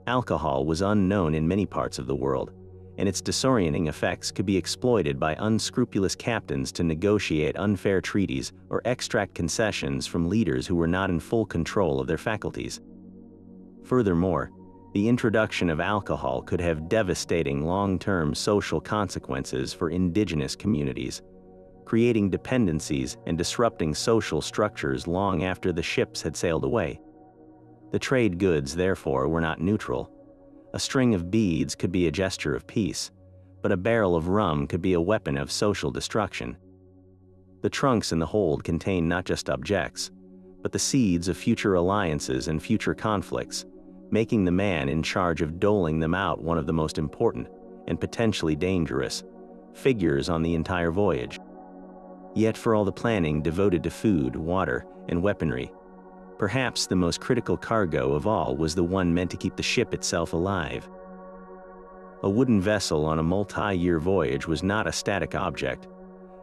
Alcohol was unknown in many parts of the world, and its disorienting effects could be exploited by unscrupulous captains to negotiate unfair treaties or extract concessions from leaders who were not in full control of their faculties. Furthermore, the introduction of alcohol could have devastating long-term social consequences for indigenous communities, creating dependencies and disrupting social structures long after the ships had sailed away. The trade goods, therefore, were not neutral. A string of beads could be a gesture of peace, but a barrel of rum could be a weapon of social destruction. The trunks in the hold contained not just objects, but the seeds of future alliances and future conflicts, making the man in charge of doling them out one of the most important, and potentially dangerous, figures on the entire voyage. Yet for all the planning devoted to food, water, and weaponry, perhaps the most critical cargo of all was the one meant to keep the ship itself alive. A wooden vessel on a multi-year voyage was not a static object.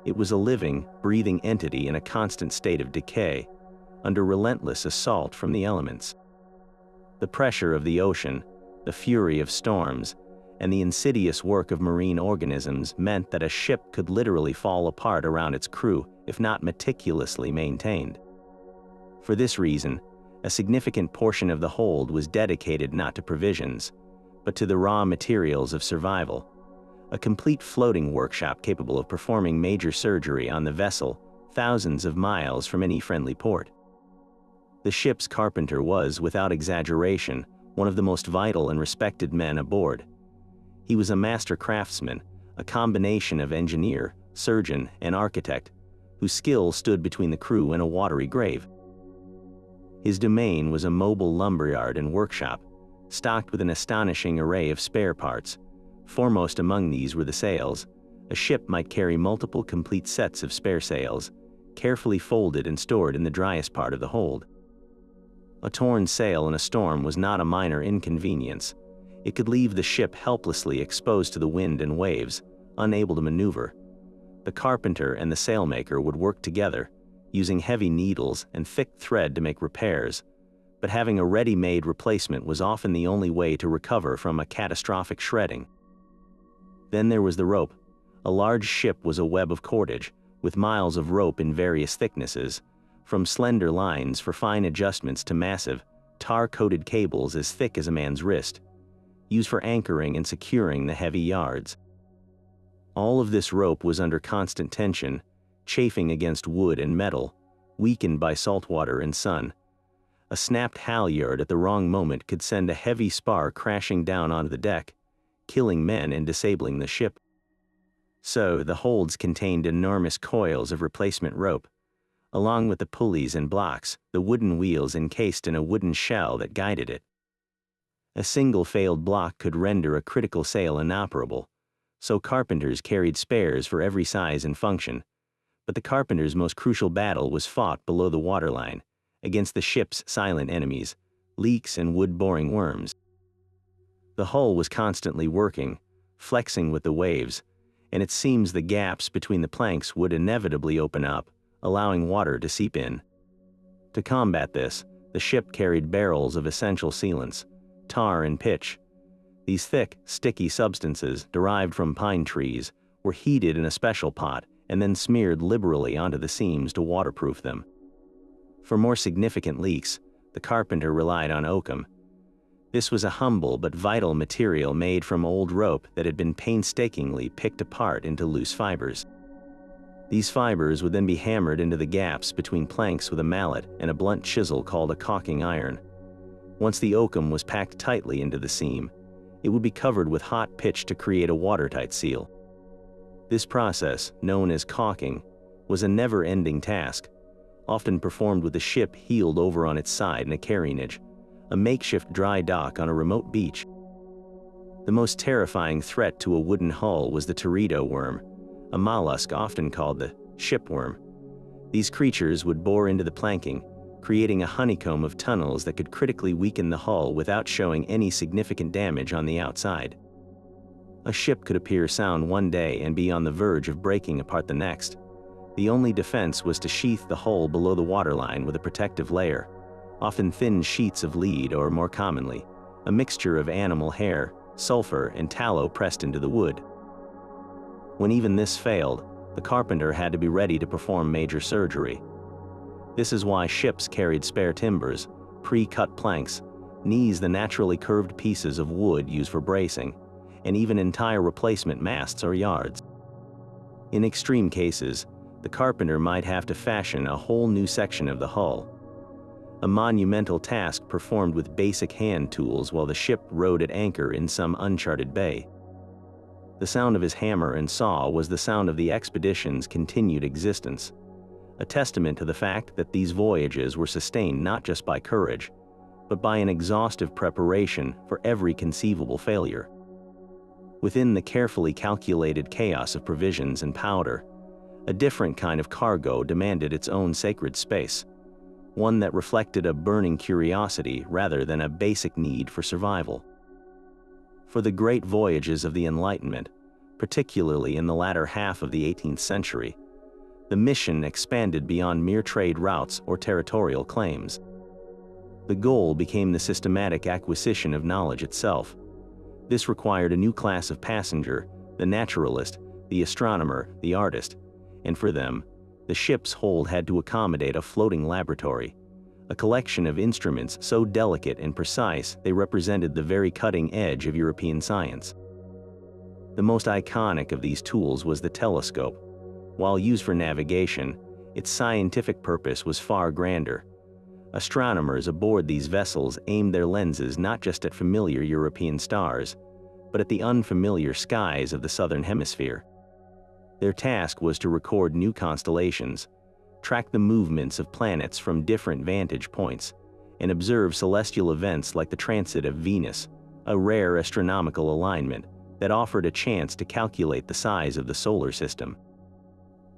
It was a living, breathing entity in a constant state of decay, under relentless assault from the elements. The pressure of the ocean, the fury of storms, and the insidious work of marine organisms meant that a ship could literally fall apart around its crew if not meticulously maintained. For this reason, a significant portion of the hold was dedicated not to provisions, but to the raw materials of survival, a complete floating workshop capable of performing major surgery on the vessel thousands of miles from any friendly port. The ship's carpenter was, without exaggeration, one of the most vital and respected men aboard. He was a master craftsman, a combination of engineer, surgeon, and architect, whose skill stood between the crew and a watery grave. His domain was a mobile lumberyard and workshop, stocked with an astonishing array of spare parts. Foremost among these were the sails. A ship might carry multiple complete sets of spare sails, carefully folded and stored in the driest part of the hold. A torn sail in a storm was not a minor inconvenience. It could leave the ship helplessly exposed to the wind and waves, unable to maneuver. The carpenter and the sailmaker would work together, using heavy needles and thick thread to make repairs, but having a ready-made replacement was often the only way to recover from a catastrophic shredding. Then there was the rope. A large ship was a web of cordage, with miles of rope in various thicknesses, from slender lines for fine adjustments to massive, tar-coated cables as thick as a man's wrist, used for anchoring and securing the heavy yards. All of this rope was under constant tension, chafing against wood and metal, weakened by salt water and sun. A snapped halyard at the wrong moment could send a heavy spar crashing down onto the deck, killing men and disabling the ship. So, the holds contained enormous coils of replacement rope, along with the pulleys and blocks, the wooden wheels encased in a wooden shell that guided it. A single failed block could render a critical sail inoperable, so carpenters carried spares for every size and function. But the carpenter's most crucial battle was fought below the waterline, against the ship's silent enemies, leaks and wood-boring worms. The hull was constantly working, flexing with the waves, and it seems the gaps between the planks would inevitably open up, allowing water to seep in. To combat this, the ship carried barrels of essential sealants, tar and pitch. These thick, sticky substances, derived from pine trees, were heated in a special pot and then smeared liberally onto the seams to waterproof them. For more significant leaks, the carpenter relied on oakum. This was a humble but vital material made from old rope that had been painstakingly picked apart into loose fibers. These fibers would then be hammered into the gaps between planks with a mallet and a blunt chisel called a caulking iron. Once the oakum was packed tightly into the seam, it would be covered with hot pitch to create a watertight seal. This process, known as caulking, was a never-ending task, often performed with the ship heeled over on its side in a carronage, a makeshift dry dock on a remote beach. The most terrifying threat to a wooden hull was the teredo worm, a mollusk often called the shipworm. These creatures would bore into the planking, creating a honeycomb of tunnels that could critically weaken the hull without showing any significant damage on the outside. A ship could appear sound one day and be on the verge of breaking apart the next. The only defense was to sheath the hull below the waterline with a protective layer, often thin sheets of lead or, more commonly, a mixture of animal hair, sulfur, and tallow pressed into the wood. When even this failed, the carpenter had to be ready to perform major surgery. This is why ships carried spare timbers, pre-cut planks, knees the naturally curved pieces of wood used for bracing, and even entire replacement masts or yards. In extreme cases, the carpenter might have to fashion a whole new section of the hull, a monumental task performed with basic hand tools while the ship rode at anchor in some uncharted bay. The sound of his hammer and saw was the sound of the expedition's continued existence, a testament to the fact that these voyages were sustained not just by courage, but by an exhaustive preparation for every conceivable failure. Within the carefully calculated chaos of provisions and powder, a different kind of cargo demanded its own sacred space, one that reflected a burning curiosity rather than a basic need for survival. For the great voyages of the Enlightenment, particularly in the latter half of the 18th century, the mission expanded beyond mere trade routes or territorial claims. The goal became the systematic acquisition of knowledge itself. This required a new class of passenger, the naturalist, the astronomer, the artist, and for them, the ship's hold had to accommodate a floating laboratory, a collection of instruments so delicate and precise they represented the very cutting edge of European science. The most iconic of these tools was the telescope. While used for navigation, its scientific purpose was far grander. Astronomers aboard these vessels aimed their lenses not just at familiar European stars, but at the unfamiliar skies of the southern hemisphere. Their task was to record new constellations, track the movements of planets from different vantage points, and observe celestial events like the transit of Venus, a rare astronomical alignment that offered a chance to calculate the size of the solar system.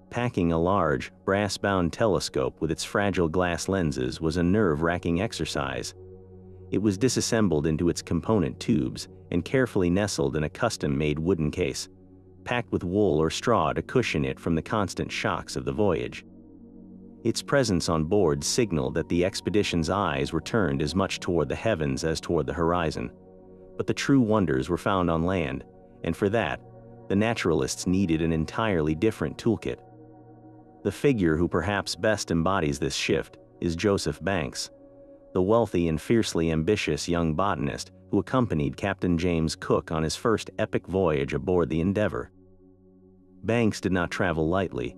Packing a large, brass-bound telescope with its fragile glass lenses was a nerve-wracking exercise. It was disassembled into its component tubes and carefully nestled in a custom-made wooden case, packed with wool or straw to cushion it from the constant shocks of the voyage. Its presence on board signaled that the expedition's eyes were turned as much toward the heavens as toward the horizon. But the true wonders were found on land, and for that, the naturalists needed an entirely different toolkit. The figure who perhaps best embodies this shift is Joseph Banks, the wealthy and fiercely ambitious young botanist who accompanied Captain James Cook on his first epic voyage aboard the Endeavour. Banks did not travel lightly.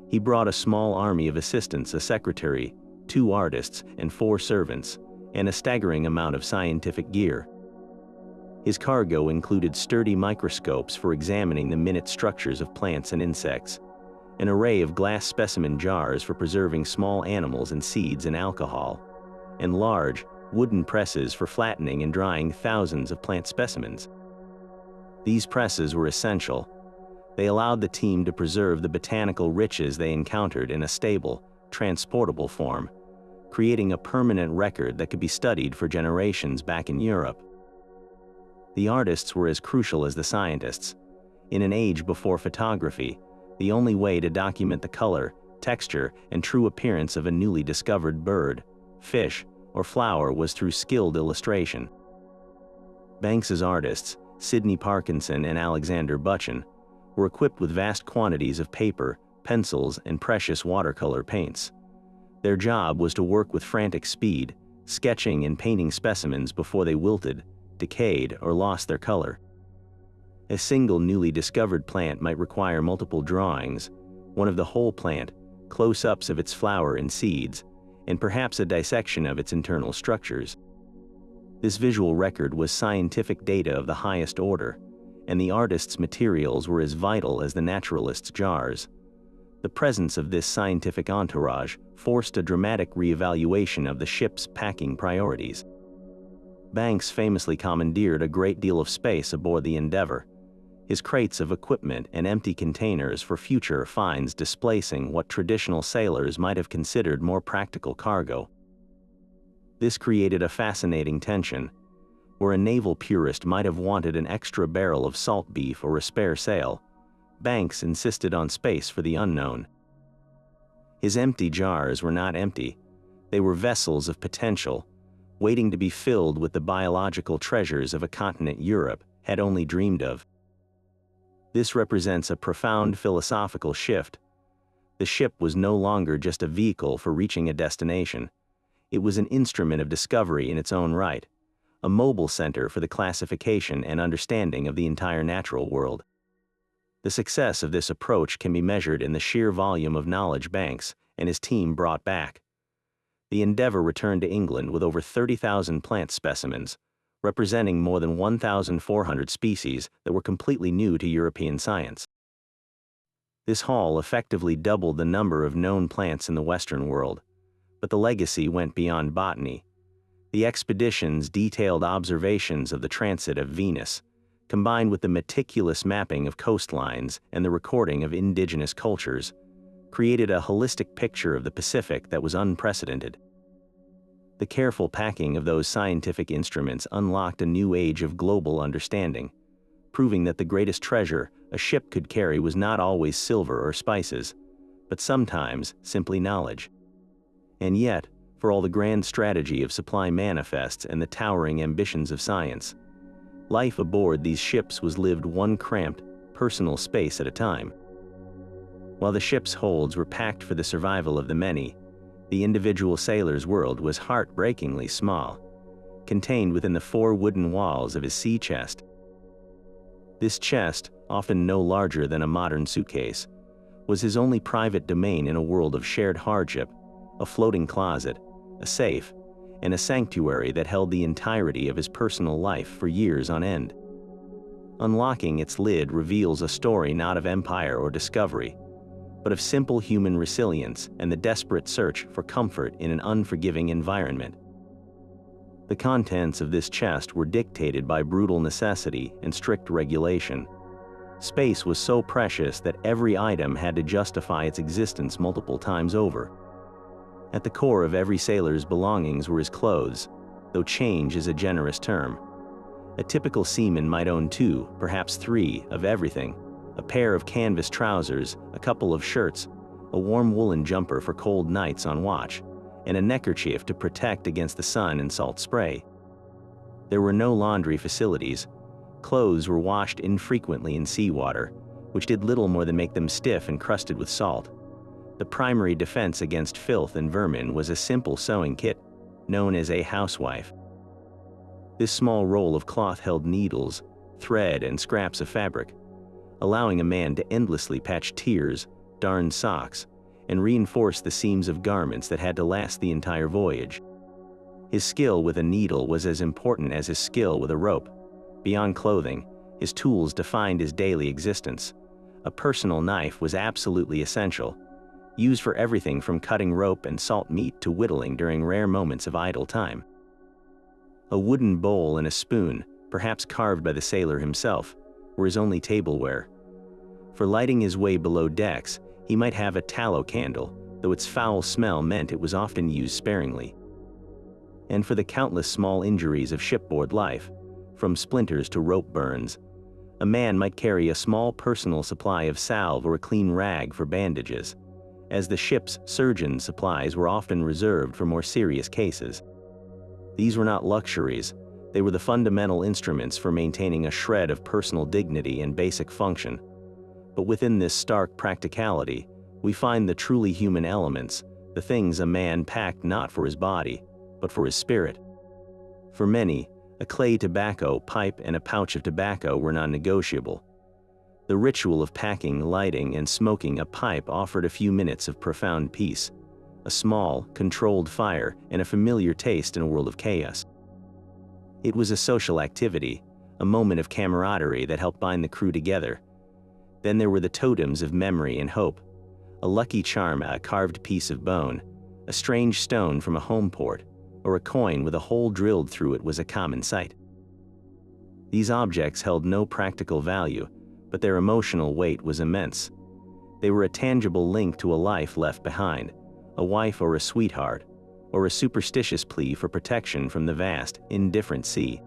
He brought a small army of assistants, a secretary, 2 artists, and 4 servants, and a staggering amount of scientific gear. His cargo included sturdy microscopes for examining the minute structures of plants and insects, an array of glass specimen jars for preserving small animals and seeds in alcohol, and large, wooden presses for flattening and drying thousands of plant specimens. These presses were essential. They allowed the team to preserve the botanical riches they encountered in a stable, transportable form, creating a permanent record that could be studied for generations back in Europe. The artists were as crucial as the scientists. In an age before photography, the only way to document the color, texture, and true appearance of a newly discovered bird, fish, or flower was through skilled illustration. Banks's artists, Sidney Parkinson and Alexander Butchen, were equipped with vast quantities of paper, pencils, and precious watercolor paints. Their job was to work with frantic speed, sketching and painting specimens before they wilted, decayed, or lost their color. A single newly discovered plant might require multiple drawings, one of the whole plant, close-ups of its flower and seeds, and perhaps a dissection of its internal structures. This visual record was scientific data of the highest order, and the artist's materials were as vital as the naturalist's jars. The presence of this scientific entourage forced a dramatic reevaluation of the ship's packing priorities. Banks famously commandeered a great deal of space aboard the Endeavour, his crates of equipment and empty containers for future finds displacing what traditional sailors might have considered more practical cargo. This created a fascinating tension. Where a naval purist might have wanted an extra barrel of salt beef or a spare sail, Banks insisted on space for the unknown. His empty jars were not empty. They were vessels of potential, waiting to be filled with the biological treasures of a continent Europe had only dreamed of. This represents a profound philosophical shift. The ship was no longer just a vehicle for reaching a destination. It was an instrument of discovery in its own right, a mobile center for the classification and understanding of the entire natural world. The success of this approach can be measured in the sheer volume of knowledge Banks and his team brought back. The Endeavour returned to England with over 30,000 plant specimens, representing more than 1,400 species that were completely new to European science. This haul effectively doubled the number of known plants in the Western world, but the legacy went beyond botany. The expedition's detailed observations of the transit of Venus, combined with the meticulous mapping of coastlines and the recording of indigenous cultures, created a holistic picture of the Pacific that was unprecedented. The careful packing of those scientific instruments unlocked a new age of global understanding, proving that the greatest treasure a ship could carry was not always silver or spices, but sometimes simply knowledge. And yet, for all the grand strategy of supply manifests and the towering ambitions of science, life aboard these ships was lived one cramped, personal space at a time. While the ship's holds were packed for the survival of the many, the individual sailor's world was heartbreakingly small, contained within the 4 wooden walls of his sea chest. This chest, often no larger than a modern suitcase, was his only private domain in a world of shared hardship, a floating closet, a safe, and a sanctuary that held the entirety of his personal life for years on end. Unlocking its lid reveals a story not of empire or discovery, but of simple human resilience and the desperate search for comfort in an unforgiving environment. The contents of this chest were dictated by brutal necessity and strict regulation. Space was so precious that every item had to justify its existence multiple times over. At the core of every sailor's belongings were his clothes, though change is a generous term. A typical seaman might own 2, perhaps 3, of everything: a pair of canvas trousers, a couple of shirts, a warm woolen jumper for cold nights on watch, and a neckerchief to protect against the sun and salt spray. There were no laundry facilities. Clothes were washed infrequently in seawater, which did little more than make them stiff and crusted with salt. The primary defense against filth and vermin was a simple sewing kit, known as a housewife. This small roll of cloth held needles, thread, and scraps of fabric, allowing a man to endlessly patch tears, darn socks, and reinforce the seams of garments that had to last the entire voyage. His skill with a needle was as important as his skill with a rope. Beyond clothing, his tools defined his daily existence. A personal knife was absolutely essential, used for everything from cutting rope and salt meat to whittling during rare moments of idle time. A wooden bowl and a spoon, perhaps carved by the sailor himself, were his only tableware. For lighting his way below decks, he might have a tallow candle, though its foul smell meant it was often used sparingly. And for the countless small injuries of shipboard life, from splinters to rope burns, a man might carry a small personal supply of salve or a clean rag for bandages, as the ship's surgeon supplies were often reserved for more serious cases. These were not luxuries, they were the fundamental instruments for maintaining a shred of personal dignity and basic function. But within this stark practicality, we find the truly human elements, the things a man packed not for his body, but for his spirit. For many, a clay tobacco pipe and a pouch of tobacco were non-negotiable. The ritual of packing, lighting, and smoking a pipe offered a few minutes of profound peace, a small, controlled fire, and a familiar taste in a world of chaos. It was a social activity, a moment of camaraderie that helped bind the crew together. Then there were the totems of memory and hope. A lucky charm, a carved piece of bone, a strange stone from a home port, or a coin with a hole drilled through it was a common sight. These objects held no practical value, but their emotional weight was immense. They were a tangible link to a life left behind, a wife or a sweetheart, or a superstitious plea for protection from the vast, indifferent sea.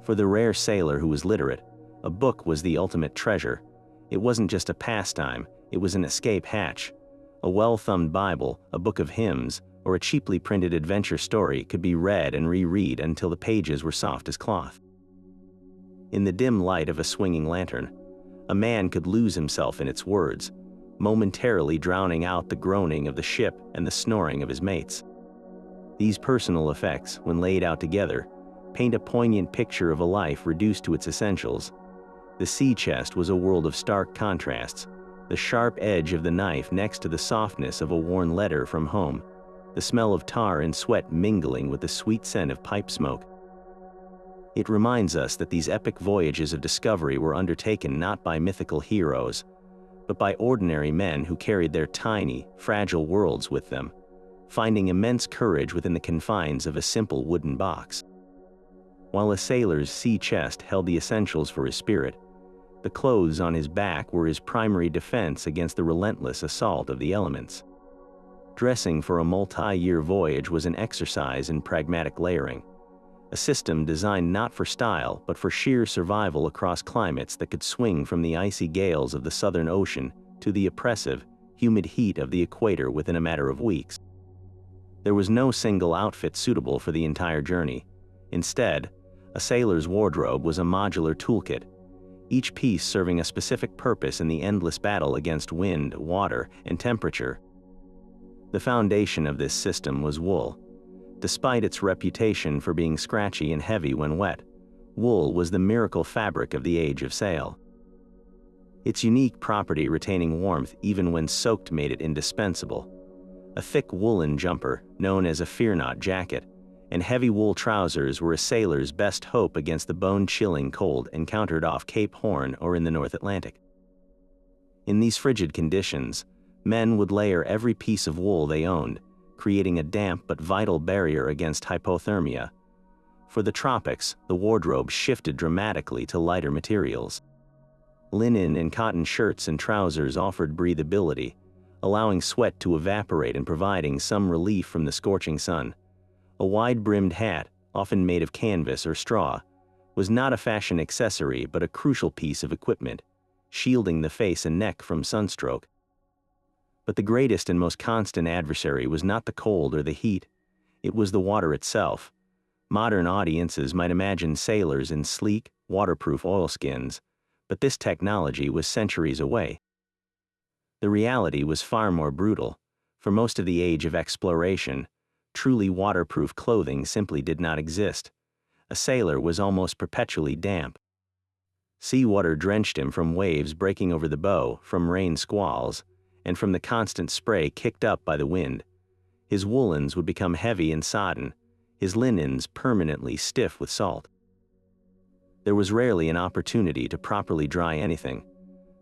For the rare sailor who was literate, a book was the ultimate treasure. It wasn't just a pastime, it was an escape hatch. A well-thumbed Bible, a book of hymns, or a cheaply printed adventure story could be read and reread until the pages were soft as cloth. In the dim light of a swinging lantern, a man could lose himself in its words, momentarily drowning out the groaning of the ship and the snoring of his mates. These personal effects, when laid out together, paint a poignant picture of a life reduced to its essentials. The sea chest was a world of stark contrasts, the sharp edge of the knife next to the softness of a worn letter from home, the smell of tar and sweat mingling with the sweet scent of pipe smoke. It reminds us that these epic voyages of discovery were undertaken not by mythical heroes, but by ordinary men who carried their tiny, fragile worlds with them, finding immense courage within the confines of a simple wooden box. While a sailor's sea chest held the essentials for his spirit, the clothes on his back were his primary defense against the relentless assault of the elements. Dressing for a multi-year voyage was an exercise in pragmatic layering, a system designed not for style but for sheer survival across climates that could swing from the icy gales of the Southern Ocean to the oppressive, humid heat of the equator within a matter of weeks. There was no single outfit suitable for the entire journey. Instead, a sailor's wardrobe was a modular toolkit, each piece serving a specific purpose in the endless battle against wind, water, and temperature. The foundation of this system was wool. Despite its reputation for being scratchy and heavy when wet, wool was the miracle fabric of the age of sail. Its unique property retaining warmth even when soaked made it indispensable. A thick woolen jumper, known as a fear-not jacket, and heavy wool trousers were a sailor's best hope against the bone-chilling cold encountered off Cape Horn or in the North Atlantic. In these frigid conditions, men would layer every piece of wool they owned, creating a damp but vital barrier against hypothermia. For the tropics, the wardrobe shifted dramatically to lighter materials. Linen and cotton shirts and trousers offered breathability, allowing sweat to evaporate and providing some relief from the scorching sun. A wide-brimmed hat, often made of canvas or straw, was not a fashion accessory but a crucial piece of equipment, shielding the face and neck from sunstroke. But the greatest and most constant adversary was not the cold or the heat, it was the water itself. Modern audiences might imagine sailors in sleek, waterproof oilskins, but this technology was centuries away. The reality was far more brutal. For most of the age of exploration, truly waterproof clothing simply did not exist. A sailor was almost perpetually damp. Seawater drenched him from waves breaking over the bow, from rain squalls, and from the constant spray kicked up by the wind. His woolens would become heavy and sodden, his linens permanently stiff with salt. There was rarely an opportunity to properly dry anything.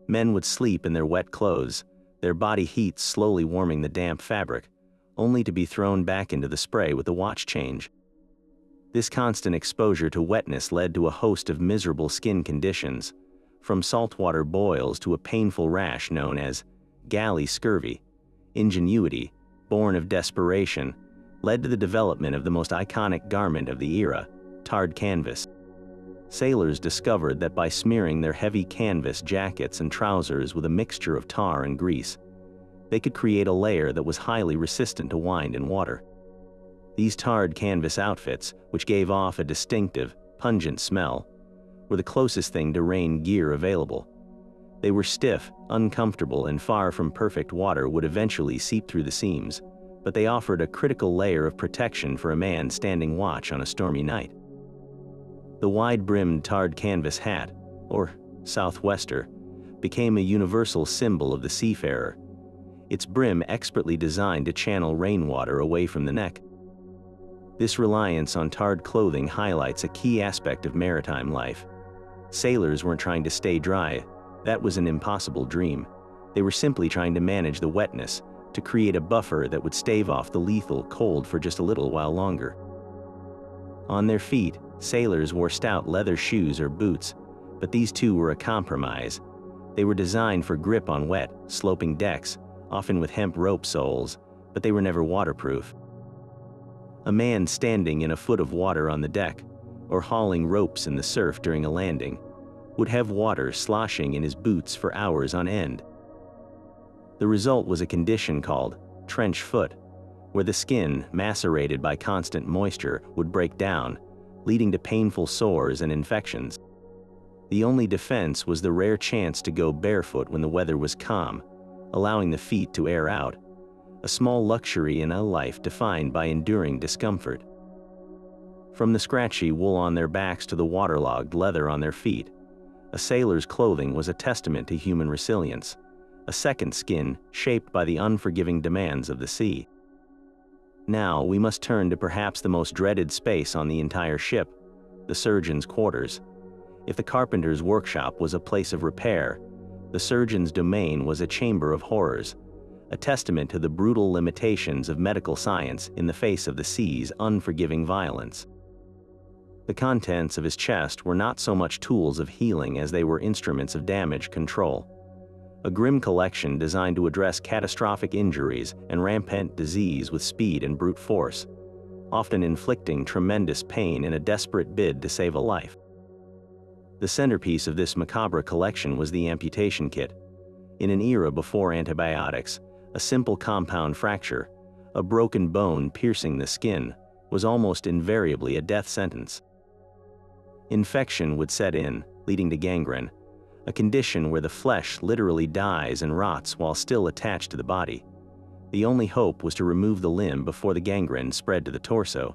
Men would sleep in their wet clothes, their body heat slowly warming the damp fabric, only to be thrown back into the spray with a watch change. This constant exposure to wetness led to a host of miserable skin conditions, from saltwater boils to a painful rash known as galley scurvy. Ingenuity, born of desperation, led to the development of the most iconic garment of the era, tarred canvas. Sailors discovered that by smearing their heavy canvas jackets and trousers with a mixture of tar and grease, they could create a layer that was highly resistant to wind and water. These tarred canvas outfits, which gave off a distinctive, pungent smell, were the closest thing to rain gear available. They were stiff, uncomfortable, and far from perfect. Water would eventually seep through the seams, but they offered a critical layer of protection for a man standing watch on a stormy night. The wide-brimmed tarred canvas hat, or southwester, became a universal symbol of the seafarer, its brim expertly designed to channel rainwater away from the neck. This reliance on tarred clothing highlights a key aspect of maritime life. Sailors weren't trying to stay dry. That was an impossible dream. They were simply trying to manage the wetness, to create a buffer that would stave off the lethal cold for just a little while longer. On their feet, sailors wore stout leather shoes or boots, but these too were a compromise. They were designed for grip on wet, sloping decks, often with hemp rope soles, but they were never waterproof. A man standing in a foot of water on the deck, or hauling ropes in the surf during a landing, would have water sloshing in his boots for hours on end. The result was a condition called trench foot, where the skin, macerated by constant moisture, would break down, leading to painful sores and infections. The only defense was the rare chance to go barefoot when the weather was calm, allowing the feet to air out, a small luxury in a life defined by enduring discomfort. From the scratchy wool on their backs to the waterlogged leather on their feet, a sailor's clothing was a testament to human resilience, a second skin shaped by the unforgiving demands of the sea. Now we must turn to perhaps the most dreaded space on the entire ship, the surgeon's quarters. If the carpenter's workshop was a place of repair, the surgeon's domain was a chamber of horrors, a testament to the brutal limitations of medical science in the face of the sea's unforgiving violence. The contents of his chest were not so much tools of healing as they were instruments of damage control. A grim collection designed to address catastrophic injuries and rampant disease with speed and brute force, often inflicting tremendous pain in a desperate bid to save a life. The centerpiece of this macabre collection was the amputation kit. In an era before antibiotics, a simple compound fracture, a broken bone piercing the skin, was almost invariably a death sentence. Infection would set in, leading to gangrene, a condition where the flesh literally dies and rots while still attached to the body. The only hope was to remove the limb before the gangrene spread to the torso.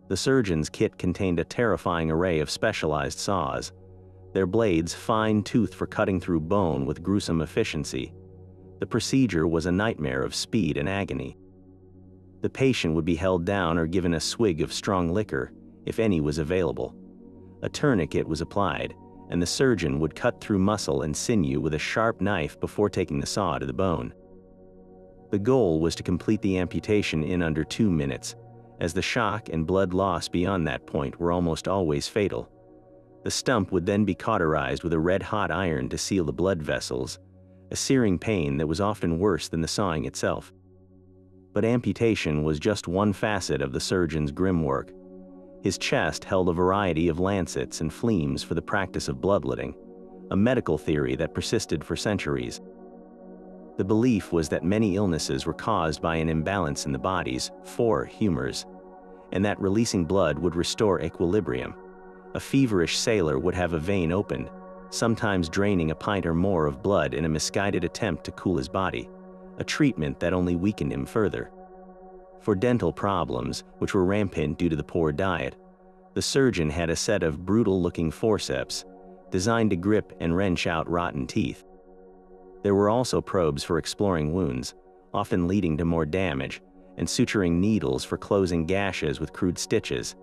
The surgeon's kit contained a terrifying array of specialized saws, their blades fine-toothed for cutting through bone with gruesome efficiency. The procedure was a nightmare of speed and agony. The patient would be held down or given a swig of strong liquor, if any was available. A tourniquet was applied, and the surgeon would cut through muscle and sinew with a sharp knife before taking the saw to the bone. The goal was to complete the amputation in under 2 minutes, as the shock and blood loss beyond that point were almost always fatal. The stump would then be cauterized with a red-hot iron to seal the blood vessels, a searing pain that was often worse than the sawing itself. But amputation was just one facet of the surgeon's grim work. His chest held a variety of lancets and fleams for the practice of bloodletting, a medical theory that persisted for centuries. The belief was that many illnesses were caused by an imbalance in the body's 4 humors, and that releasing blood would restore equilibrium. A feverish sailor would have a vein opened, sometimes draining a pint or more of blood in a misguided attempt to cool his body, a treatment that only weakened him further. For dental problems, which were rampant due to the poor diet, the surgeon had a set of brutal-looking forceps, designed to grip and wrench out rotten teeth. There were also probes for exploring wounds, often leading to more damage, and suturing needles for closing gashes with crude stitches.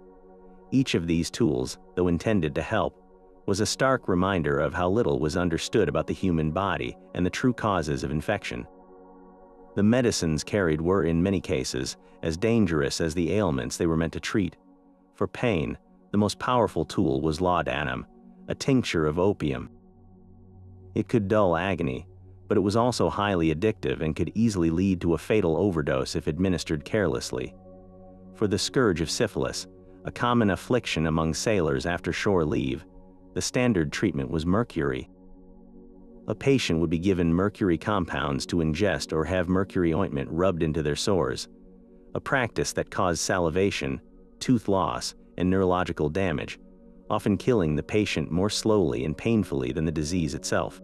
Each of these tools, though intended to help, was a stark reminder of how little was understood about the human body and the true causes of infection. The medicines carried were, in many cases, as dangerous as the ailments they were meant to treat. For pain, the most powerful tool was laudanum, a tincture of opium. It could dull agony, but it was also highly addictive and could easily lead to a fatal overdose if administered carelessly. For the scourge of syphilis, a common affliction among sailors after shore leave, the standard treatment was mercury. A patient would be given mercury compounds to ingest or have mercury ointment rubbed into their sores, a practice that caused salivation, tooth loss, and neurological damage, often killing the patient more slowly and painfully than the disease itself.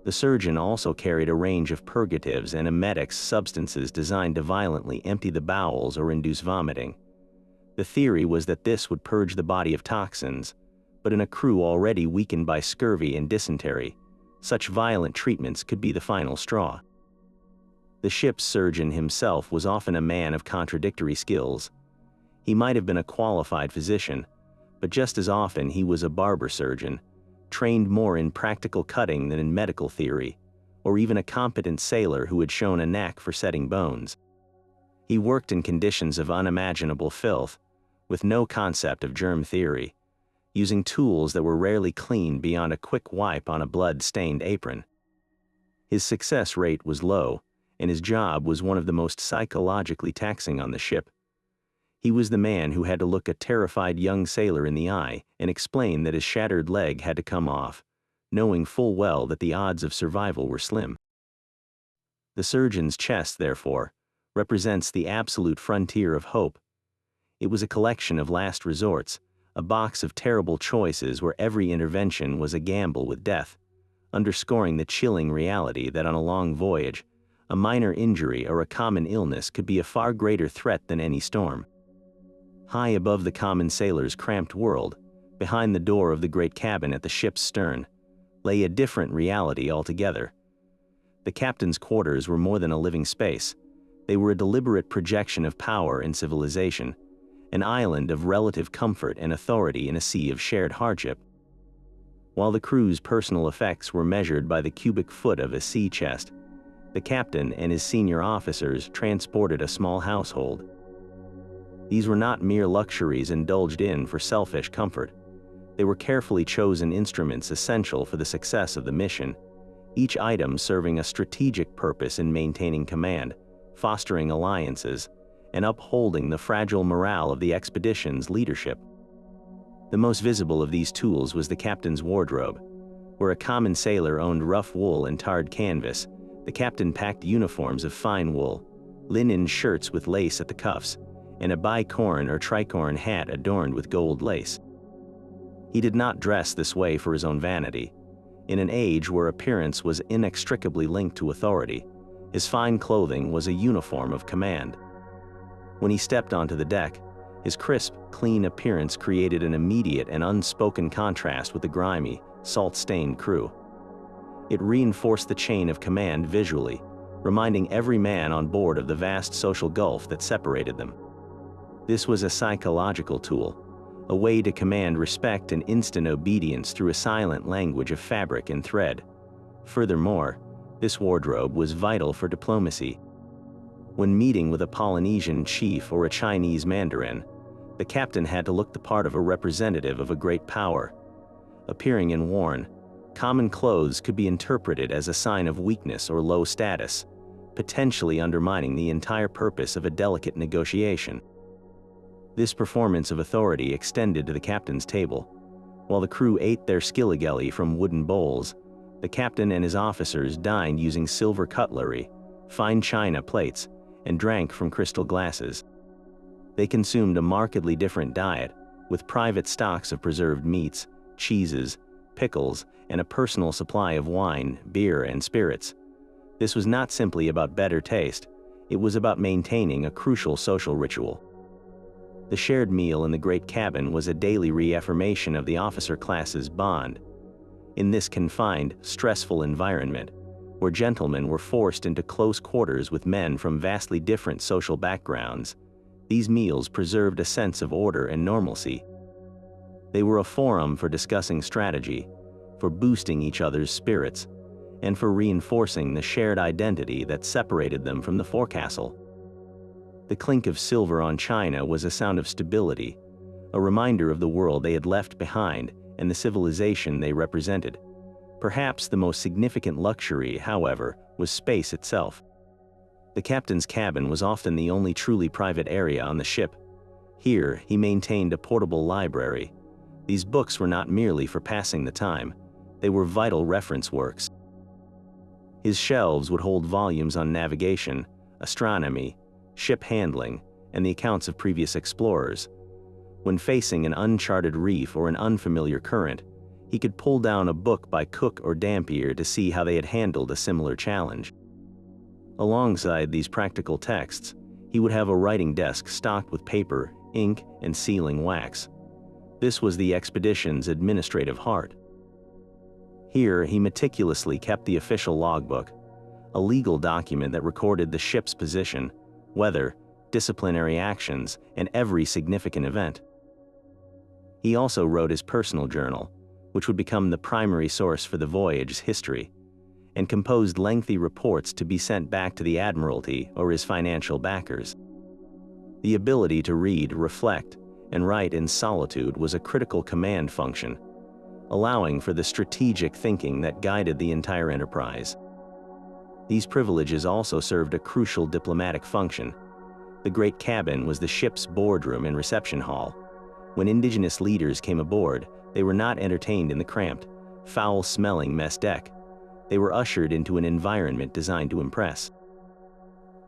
The surgeon also carried a range of purgatives and emetics, substances designed to violently empty the bowels or induce vomiting. The theory was that this would purge the body of toxins, but in a crew already weakened by scurvy and dysentery, such violent treatments could be the final straw. The ship's surgeon himself was often a man of contradictory skills. He might have been a qualified physician, but just as often he was a barber surgeon, trained more in practical cutting than in medical theory, or even a competent sailor who had shown a knack for setting bones. He worked in conditions of unimaginable filth, with no concept of germ theory, using tools that were rarely cleaned beyond a quick wipe on a blood-stained apron. His success rate was low, and his job was one of the most psychologically taxing on the ship. He was the man who had to look a terrified young sailor in the eye and explain that his shattered leg had to come off, knowing full well that the odds of survival were slim. The surgeon's chest, therefore, represents the absolute frontier of hope. It was a collection of last resorts, a box of terrible choices where every intervention was a gamble with death, underscoring the chilling reality that on a long voyage, a minor injury or a common illness could be a far greater threat than any storm. High above the common sailor's cramped world, behind the door of the great cabin at the ship's stern, lay a different reality altogether. The captain's quarters were more than a living space. They were a deliberate projection of power and civilization, an island of relative comfort and authority in a sea of shared hardship. While the crew's personal effects were measured by the cubic foot of a sea chest, the captain and his senior officers transported a small household. These were not mere luxuries indulged in for selfish comfort. They were carefully chosen instruments essential for the success of the mission, each item serving a strategic purpose in maintaining command, fostering alliances, and upholding the fragile morale of the expedition's leadership. The most visible of these tools was the captain's wardrobe. Where a common sailor owned rough wool and tarred canvas, the captain packed uniforms of fine wool, linen shirts with lace at the cuffs, and a bicorn or tricorn hat adorned with gold lace. He did not dress this way for his own vanity. In an age where appearance was inextricably linked to authority, his fine clothing was a uniform of command. When he stepped onto the deck, his crisp, clean appearance created an immediate and unspoken contrast with the grimy, salt-stained crew. It reinforced the chain of command visually, reminding every man on board of the vast social gulf that separated them. This was a psychological tool, a way to command respect and instant obedience through a silent language of fabric and thread. Furthermore, this wardrobe was vital for diplomacy. When meeting with a Polynesian chief or a Chinese mandarin, the captain had to look the part of a representative of a great power. Appearing in worn, common clothes could be interpreted as a sign of weakness or low status, potentially undermining the entire purpose of a delicate negotiation. This performance of authority extended to the captain's table. While the crew ate their skilligelli from wooden bowls, the captain and his officers dined using silver cutlery, fine china plates, and drank from crystal glasses. They consumed a markedly different diet, with private stocks of preserved meats, cheeses, pickles, and a personal supply of wine, beer, and spirits. This was not simply about better taste, it was about maintaining a crucial social ritual. The shared meal in the great cabin was a daily reaffirmation of the officer class's bond. In this confined, stressful environment, where gentlemen were forced into close quarters with men from vastly different social backgrounds, these meals preserved a sense of order and normalcy. They were a forum for discussing strategy, for boosting each other's spirits, and for reinforcing the shared identity that separated them from the forecastle. The clink of silver on china was a sound of stability, a reminder of the world they had left behind and the civilization they represented. Perhaps the most significant luxury, however, was space itself. The captain's cabin was often the only truly private area on the ship. Here, he maintained a portable library. These books were not merely for passing the time, they were vital reference works. His shelves would hold volumes on navigation, astronomy, ship handling, and the accounts of previous explorers. When facing an uncharted reef or an unfamiliar current, he could pull down a book by Cook or Dampier to see how they had handled a similar challenge. Alongside these practical texts, he would have a writing desk stocked with paper, ink, and sealing wax. This was the expedition's administrative heart. Here, he meticulously kept the official logbook, a legal document that recorded the ship's position, weather, disciplinary actions, and every significant event. He also wrote his personal journal, which would become the primary source for the voyage's history, and composed lengthy reports to be sent back to the Admiralty or his financial backers. The ability to read, reflect, and write in solitude was a critical command function, allowing for the strategic thinking that guided the entire enterprise. These privileges also served a crucial diplomatic function. The great cabin was the ship's boardroom and reception hall. When indigenous leaders came aboard, they were not entertained in the cramped, foul-smelling mess deck. They were ushered into an environment designed to impress.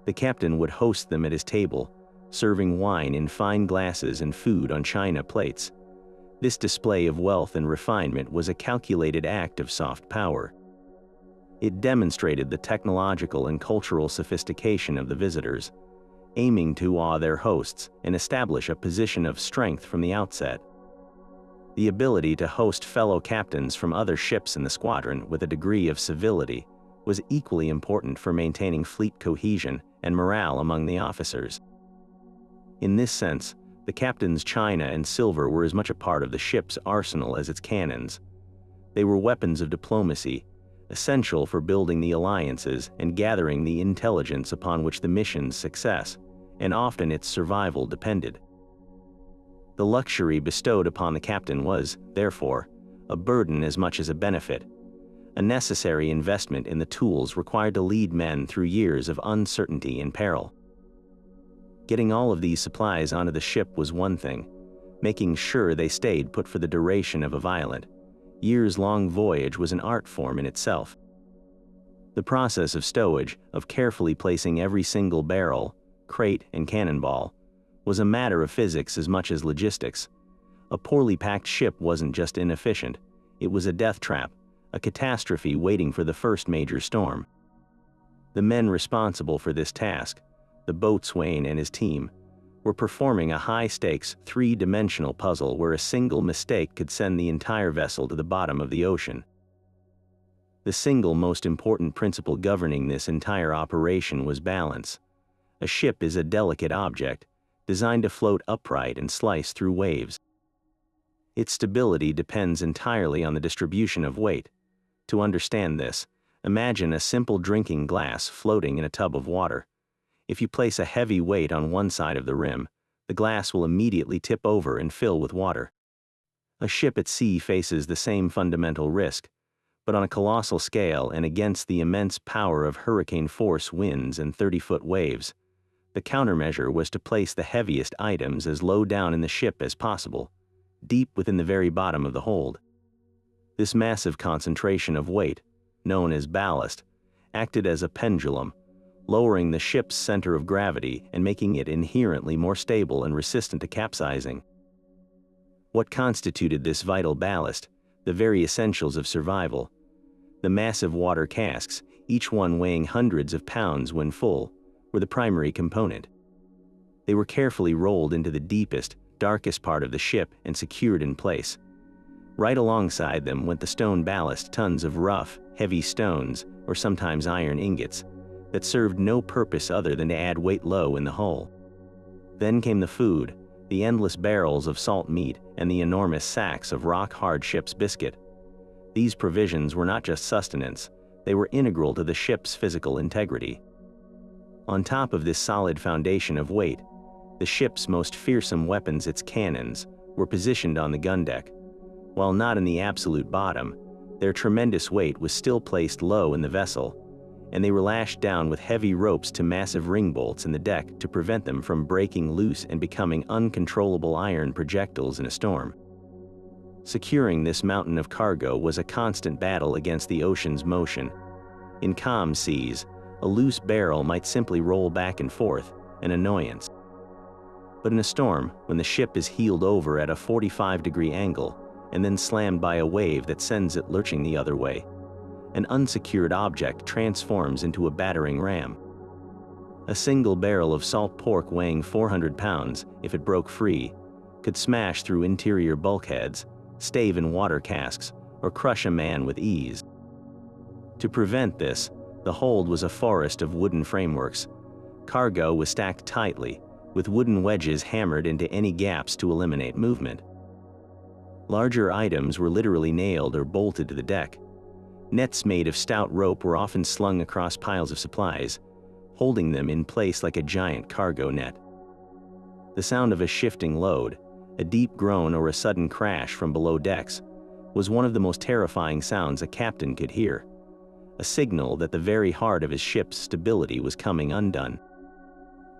The captain would host them at his table, serving wine in fine glasses and food on china plates. This display of wealth and refinement was a calculated act of soft power. It demonstrated the technological and cultural sophistication of the visitors, aiming to awe their hosts and establish a position of strength from the outset. The ability to host fellow captains from other ships in the squadron with a degree of civility was equally important for maintaining fleet cohesion and morale among the officers. In this sense, the captain's china and silver were as much a part of the ship's arsenal as its cannons. They were weapons of diplomacy, essential for building the alliances and gathering the intelligence upon which the mission's success, and often its survival, depended. The luxury bestowed upon the captain was, therefore, a burden as much as a benefit, a necessary investment in the tools required to lead men through years of uncertainty and peril. Getting all of these supplies onto the ship was one thing. Making sure they stayed put for the duration of a violent, years-long voyage was an art form in itself. The process of stowage, of carefully placing every single barrel, crate, and cannonball, was a matter of physics as much as logistics. A poorly packed ship wasn't just inefficient, it was a death trap, a catastrophe waiting for the first major storm. The men responsible for this task, the boatswain and his team, were performing a high-stakes, three-dimensional puzzle where a single mistake could send the entire vessel to the bottom of the ocean. The single most important principle governing this entire operation was balance. A ship is a delicate object, designed to float upright and slice through waves. Its stability depends entirely on the distribution of weight. To understand this, imagine a simple drinking glass floating in a tub of water. If you place a heavy weight on one side of the rim, the glass will immediately tip over and fill with water. A ship at sea faces the same fundamental risk, but on a colossal scale and against the immense power of hurricane-force winds and 30-foot waves. The countermeasure was to place the heaviest items as low down in the ship as possible, deep within the very bottom of the hold. This massive concentration of weight, known as ballast, acted as a pendulum, lowering the ship's center of gravity and making it inherently more stable and resistant to capsizing. What constituted this vital ballast, the very essentials of survival? The massive water casks, each one weighing hundreds of pounds when full, were the primary component. They were carefully rolled into the deepest, darkest part of the ship and secured in place. Right alongside them went the stone ballast, tons of rough, heavy stones, or sometimes iron ingots, that served no purpose other than to add weight low in the hull. Then came the food, the endless barrels of salt meat and the enormous sacks of rock-hard ship's biscuit. These provisions were not just sustenance, they were integral to the ship's physical integrity. On top of this solid foundation of weight, the ship's most fearsome weapons, its cannons, were positioned on the gun deck. While not in the absolute bottom, their tremendous weight was still placed low in the vessel, and they were lashed down with heavy ropes to massive ring bolts in the deck to prevent them from breaking loose and becoming uncontrollable iron projectiles in a storm. Securing this mountain of cargo was a constant battle against the ocean's motion. In calm seas, a loose barrel might simply roll back and forth, an annoyance. But in a storm, when the ship is heeled over at a 45-degree angle and then slammed by a wave that sends it lurching the other way, an unsecured object transforms into a battering ram. A single barrel of salt pork weighing 400 pounds, if it broke free, could smash through interior bulkheads, stave in water casks, or crush a man with ease. To prevent this, the hold was a forest of wooden frameworks. Cargo was stacked tightly, with wooden wedges hammered into any gaps to eliminate movement. Larger items were literally nailed or bolted to the deck. Nets made of stout rope were often slung across piles of supplies, holding them in place like a giant cargo net. The sound of a shifting load, a deep groan or a sudden crash from below decks, was one of the most terrifying sounds a captain could hear, a signal that the very heart of his ship's stability was coming undone.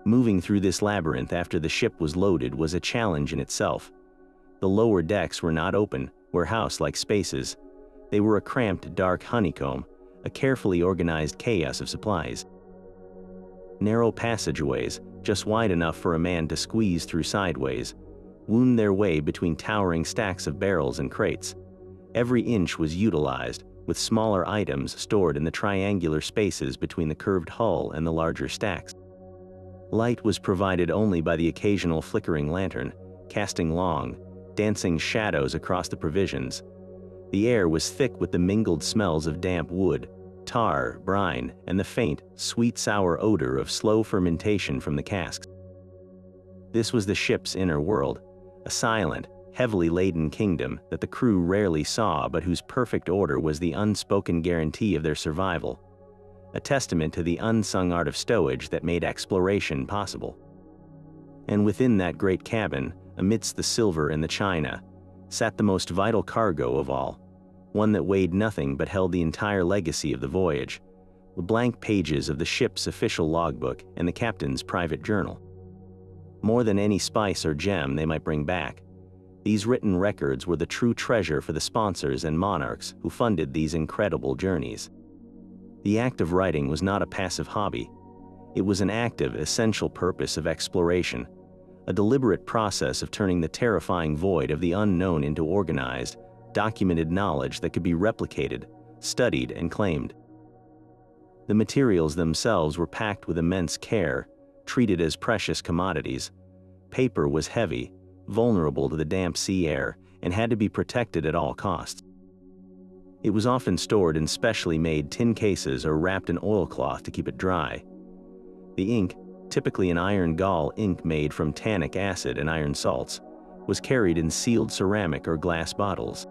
Moving through this labyrinth after the ship was loaded was a challenge in itself. The lower decks were not open, warehouse-like spaces. They were a cramped, dark honeycomb, a carefully organized chaos of supplies. Narrow passageways, just wide enough for a man to squeeze through sideways, wound their way between towering stacks of barrels and crates. Every inch was utilized, with smaller items stored in the triangular spaces between the curved hull and the larger stacks. Light was provided only by the occasional flickering lantern, casting long, dancing shadows across the provisions. The air was thick with the mingled smells of damp wood, tar, brine, and the faint, sweet-sour odor of slow fermentation from the casks. This was the ship's inner world, a silent, heavily laden kingdom that the crew rarely saw but whose perfect order was the unspoken guarantee of their survival, a testament to the unsung art of stowage that made exploration possible. And within that great cabin, amidst the silver and the china, sat the most vital cargo of all, one that weighed nothing but held the entire legacy of the voyage, the blank pages of the ship's official logbook and the captain's private journal. More than any spice or gem they might bring back, these written records were the true treasure for the sponsors and monarchs who funded these incredible journeys. The act of writing was not a passive hobby. It was an active, essential purpose of exploration, a deliberate process of turning the terrifying void of the unknown into organized, documented knowledge that could be replicated, studied, and claimed. The materials themselves were packed with immense care, treated as precious commodities. Paper was heavy, vulnerable to the damp sea air, and had to be protected at all costs. It was often stored in specially made tin cases or wrapped in oilcloth to keep it dry. The ink, typically an iron gall ink made from tannic acid and iron salts, was carried in sealed ceramic or glass bottles.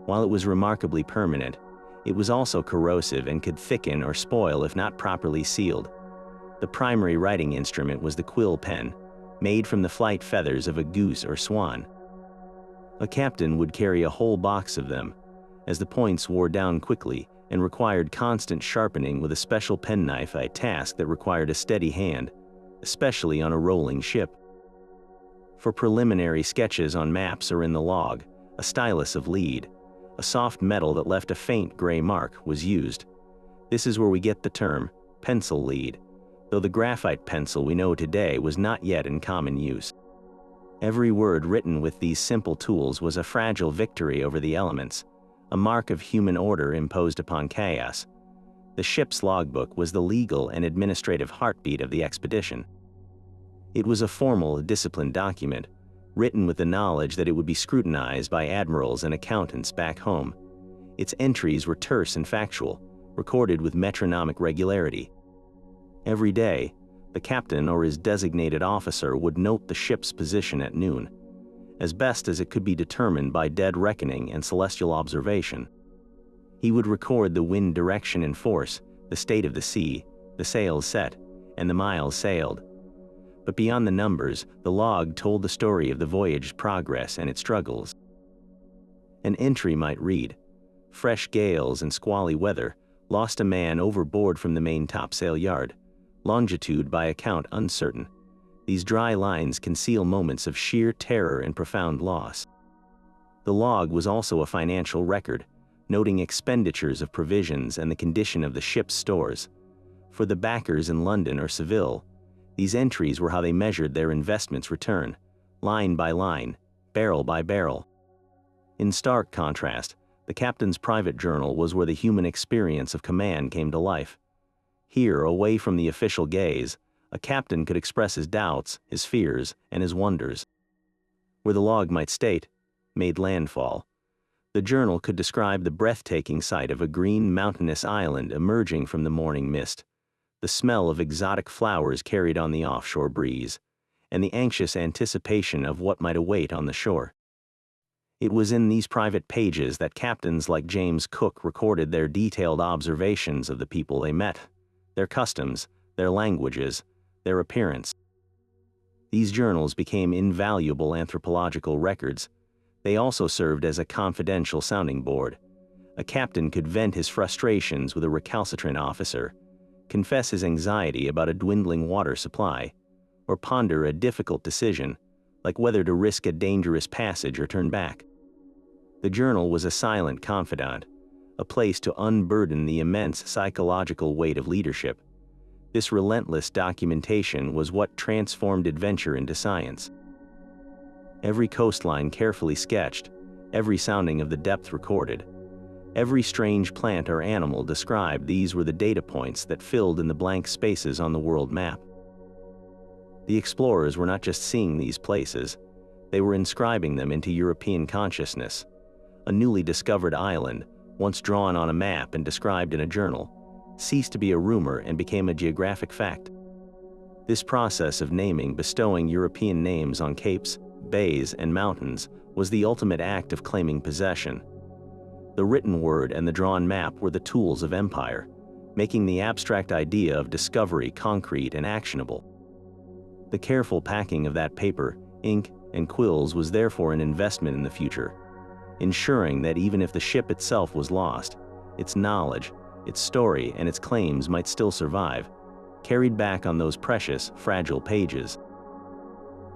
While it was remarkably permanent, it was also corrosive and could thicken or spoil if not properly sealed. The primary writing instrument was the quill pen, made from the flight feathers of a goose or swan. A captain would carry a whole box of them, as the points wore down quickly and required constant sharpening with a special penknife, a task that required a steady hand, especially on a rolling ship. For preliminary sketches on maps or in the log, a stylus of lead, a soft metal that left a faint gray mark, was used. This is where we get the term pencil lead, though the graphite pencil we know today was not yet in common use. Every word written with these simple tools was a fragile victory over the elements, a mark of human order imposed upon chaos. The ship's logbook was the legal and administrative heartbeat of the expedition. It was a formal, disciplined document, written with the knowledge that it would be scrutinized by admirals and accountants back home. Its entries were terse and factual, recorded with metronomic regularity. Every day, the captain or his designated officer would note the ship's position at noon, as best as it could be determined by dead reckoning and celestial observation. He would record the wind direction and force, the state of the sea, the sails set, and the miles sailed. But beyond the numbers, the log told the story of the voyage's progress and its struggles. An entry might read, "Fresh gales and squally weather, lost a man overboard from the main topsail yard. Longitude by account uncertain." These dry lines conceal moments of sheer terror and profound loss. The log was also a financial record, noting expenditures of provisions and the condition of the ship's stores. For the backers in London or Seville, these entries were how they measured their investment's return, line by line, barrel by barrel. In stark contrast, the captain's private journal was where the human experience of command came to life. Here, away from the official gaze, a captain could express his doubts, his fears, and his wonders. Where the log might state, "made landfall," the journal could describe the breathtaking sight of a green mountainous island emerging from the morning mist, the smell of exotic flowers carried on the offshore breeze, and the anxious anticipation of what might await on the shore. It was in these private pages that captains like James Cook recorded their detailed observations of the people they met, their customs, their languages, their appearance. These journals became invaluable anthropological records. They also served as a confidential sounding board. A captain could vent his frustrations with a recalcitrant officer, confess his anxiety about a dwindling water supply, or ponder a difficult decision, like whether to risk a dangerous passage or turn back. The journal was a silent confidant, a place to unburden the immense psychological weight of leadership. This relentless documentation was what transformed adventure into science. Every coastline carefully sketched, every sounding of the depth recorded, every strange plant or animal described. These were the data points that filled in the blank spaces on the world map. The explorers were not just seeing these places, they were inscribing them into European consciousness. A newly discovered island, once drawn on a map and described in a journal, ceased to be a rumor and became a geographic fact. This process of naming, bestowing European names on capes, bays, and mountains was the ultimate act of claiming possession. The written word and the drawn map were the tools of empire, making the abstract idea of discovery concrete and actionable. The careful packing of that paper, ink, and quills was therefore an investment in the future, ensuring that even if the ship itself was lost, its knowledge, its story, and its claims might still survive, carried back on those precious, fragile pages.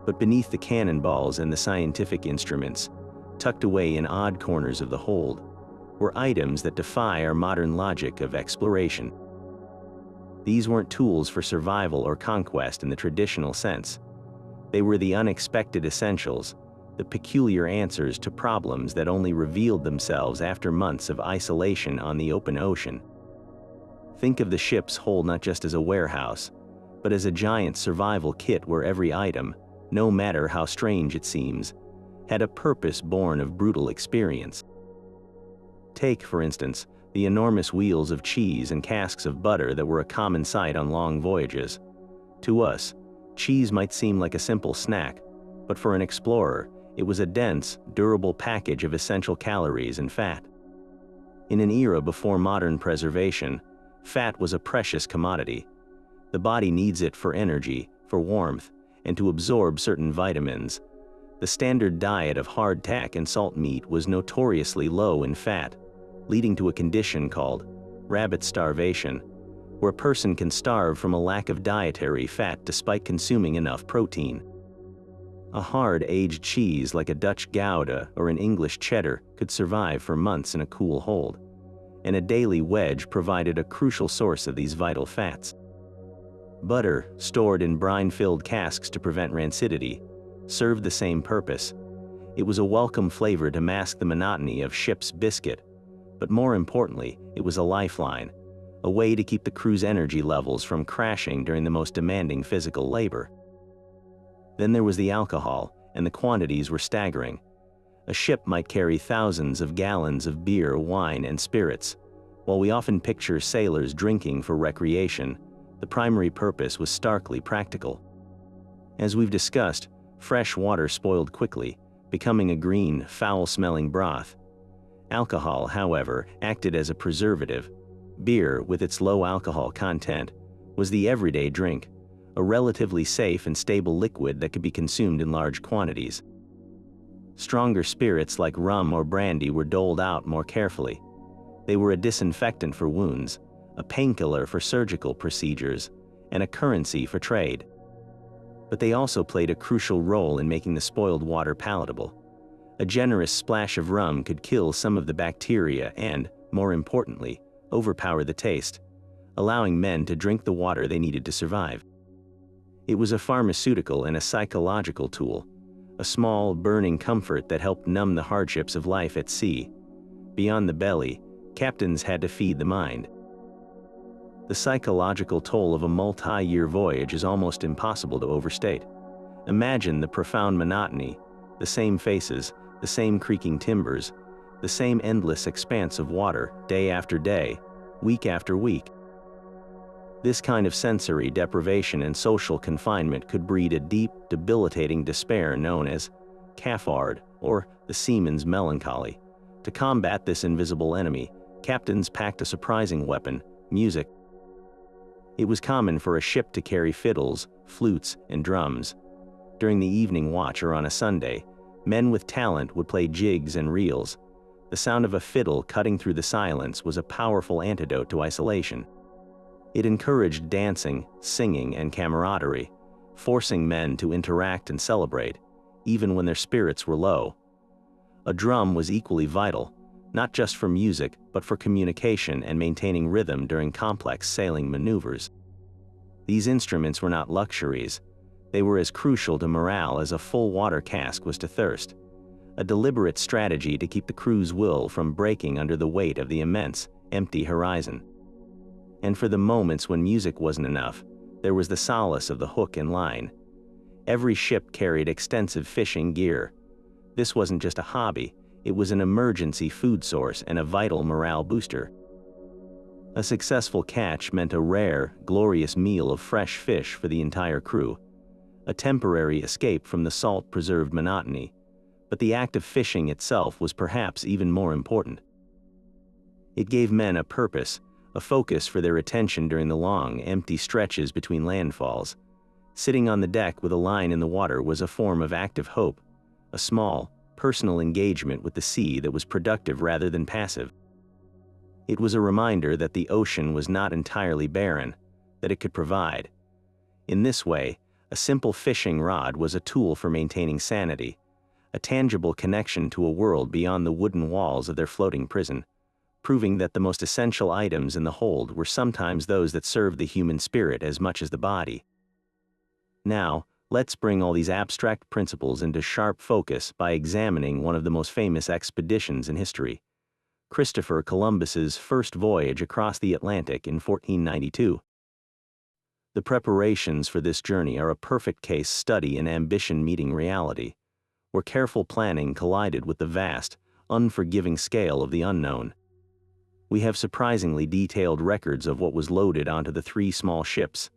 But beneath the cannonballs and the scientific instruments, tucked away in odd corners of the hold, were items that defy our modern logic of exploration. These weren't tools for survival or conquest in the traditional sense. They were the unexpected essentials, the peculiar answers to problems that only revealed themselves after months of isolation on the open ocean. Think of the ship's hold not just as a warehouse, but as a giant survival kit where every item, no matter how strange it seems, had a purpose born of brutal experience. Take, for instance, the enormous wheels of cheese and casks of butter that were a common sight on long voyages. To us, cheese might seem like a simple snack, but for an explorer, it was a dense, durable package of essential calories and fat. In an era before modern preservation, fat was a precious commodity. The body needs it for energy, for warmth, and to absorb certain vitamins. The standard diet of hardtack and salt meat was notoriously low in fat, leading to a condition called rabbit starvation, where a person can starve from a lack of dietary fat despite consuming enough protein. A hard, aged cheese like a Dutch Gouda or an English cheddar could survive for months in a cool hold, and a daily wedge provided a crucial source of these vital fats. Butter, stored in brine-filled casks to prevent rancidity, served the same purpose. It was a welcome flavor to mask the monotony of ship's biscuit, but more importantly, it was a lifeline, a way to keep the crew's energy levels from crashing during the most demanding physical labor. Then there was the alcohol, and the quantities were staggering. A ship might carry thousands of gallons of beer, wine, and spirits. While we often picture sailors drinking for recreation, the primary purpose was starkly practical. As we've discussed, fresh water spoiled quickly, becoming a green, foul-smelling broth. Alcohol, however, acted as a preservative. Beer, with its low alcohol content, was the everyday drink, a relatively safe and stable liquid that could be consumed in large quantities. Stronger spirits like rum or brandy were doled out more carefully. They were a disinfectant for wounds, a painkiller for surgical procedures, and a currency for trade. But they also played a crucial role in making the spoiled water palatable. A generous splash of rum could kill some of the bacteria and, more importantly, overpower the taste, allowing men to drink the water they needed to survive. It was a pharmaceutical and a psychological tool, a small, burning comfort that helped numb the hardships of life at sea. Beyond the belly, captains had to feed the mind. The psychological toll of a multi-year voyage is almost impossible to overstate. Imagine the profound monotony, the same faces, the same creaking timbers, the same endless expanse of water, day after day, week after week. This kind of sensory deprivation and social confinement could breed a deep, debilitating despair known as cafard, or the seaman's melancholy. To combat this invisible enemy, captains packed a surprising weapon: music. It was common for a ship to carry fiddles, flutes, and drums. During the evening watch or on a Sunday, men with talent would play jigs and reels. The sound of a fiddle cutting through the silence was a powerful antidote to isolation. It encouraged dancing, singing, and camaraderie, forcing men to interact and celebrate, even when their spirits were low. A drum was equally vital, not just for music, but for communication and maintaining rhythm during complex sailing maneuvers. These instruments were not luxuries. They were as crucial to morale as a full water cask was to thirst, a deliberate strategy to keep the crew's will from breaking under the weight of the immense, empty horizon. And for the moments when music wasn't enough, there was the solace of the hook and line, Every ship carried extensive fishing gear. This wasn't just a hobby, it was an emergency food source and a vital morale booster. A successful catch meant a rare, glorious meal of fresh fish for the entire crew, a temporary escape from the salt-preserved monotony. But the act of fishing itself was perhaps even more important. It gave men a purpose, a focus for their attention during the long, empty stretches between landfalls. Sitting on the deck with a line in the water was a form of active hope, a small, personal engagement with the sea that was productive rather than passive. It was a reminder that the ocean was not entirely barren, that it could provide. In this way, a simple fishing rod was a tool for maintaining sanity, a tangible connection to a world beyond the wooden walls of their floating prison, proving that the most essential items in the hold were sometimes those that served the human spirit as much as the body. Now, let's bring all these abstract principles into sharp focus by examining one of the most famous expeditions in history, Christopher Columbus's first voyage across the Atlantic in 1492. The preparations for this journey are a perfect case study in ambition meeting reality, where careful planning collided with the vast, unforgiving scale of the unknown. We have surprisingly detailed records of what was loaded onto the three small ships,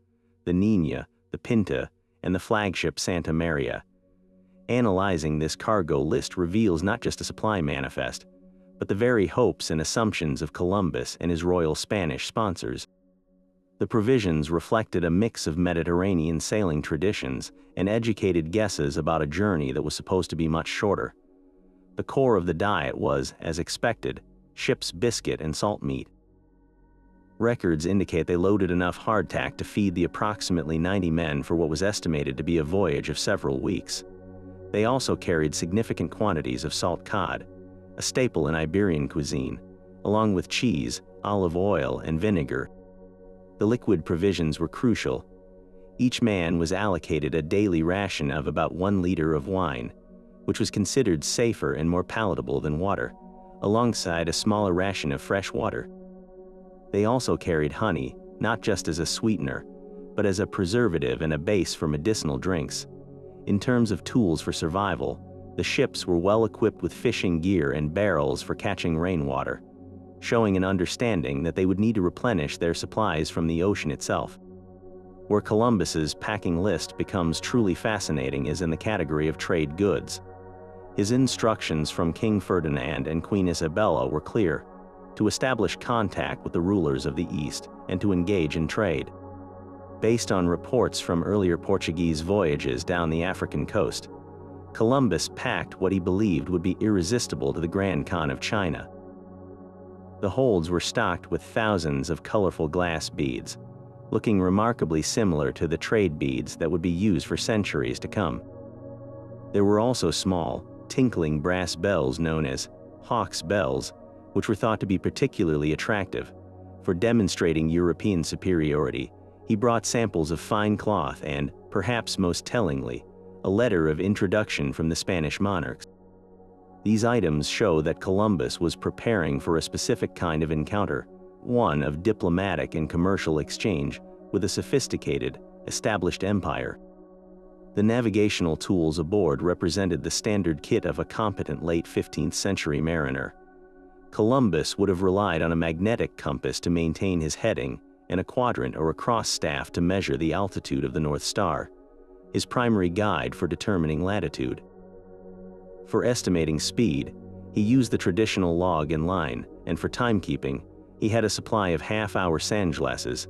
the Nina, the Pinta, and the flagship Santa Maria. Analyzing this cargo list reveals not just a supply manifest, but the very hopes and assumptions of Columbus and his royal Spanish sponsors. The provisions reflected a mix of Mediterranean sailing traditions and educated guesses about a journey that was supposed to be much shorter. The core of the diet was, as expected, ship's biscuit and salt meat. Records indicate they loaded enough hardtack to feed the approximately 90 men for what was estimated to be a voyage of several weeks. They also carried significant quantities of salt cod, a staple in Iberian cuisine, along with cheese, olive oil, and vinegar. The liquid provisions were crucial. Each man was allocated a daily ration of about 1 liter of wine, which was considered safer and more palatable than water, alongside a smaller ration of fresh water. They also carried honey, not just as a sweetener, but as a preservative and a base for medicinal drinks. In terms of tools for survival, the ships were well equipped with fishing gear and barrels for catching rainwater, showing an understanding that they would need to replenish their supplies from the ocean itself. Where Columbus's packing list becomes truly fascinating is in the category of trade goods. His instructions from King Ferdinand and Queen Isabella were clear: to establish contact with the rulers of the East and to engage in trade. Based on reports from earlier Portuguese voyages down the African coast, Columbus packed what he believed would be irresistible to the Grand Khan of China. The holds were stocked with thousands of colorful glass beads, looking remarkably similar to the trade beads that would be used for centuries to come. There were also small, tinkling brass bells known as hawk's bells, which were thought to be particularly attractive. For demonstrating European superiority, he brought samples of fine cloth and, perhaps most tellingly, a letter of introduction from the Spanish monarchs. These items show that Columbus was preparing for a specific kind of encounter, one of diplomatic and commercial exchange with a sophisticated, established empire. The navigational tools aboard represented the standard kit of a competent late 15th century mariner. Columbus would have relied on a magnetic compass to maintain his heading and a quadrant or a cross staff to measure the altitude of the North Star, his primary guide for determining latitude. For estimating speed, he used the traditional log and line, and for timekeeping, he had a supply of half-hour sandglasses.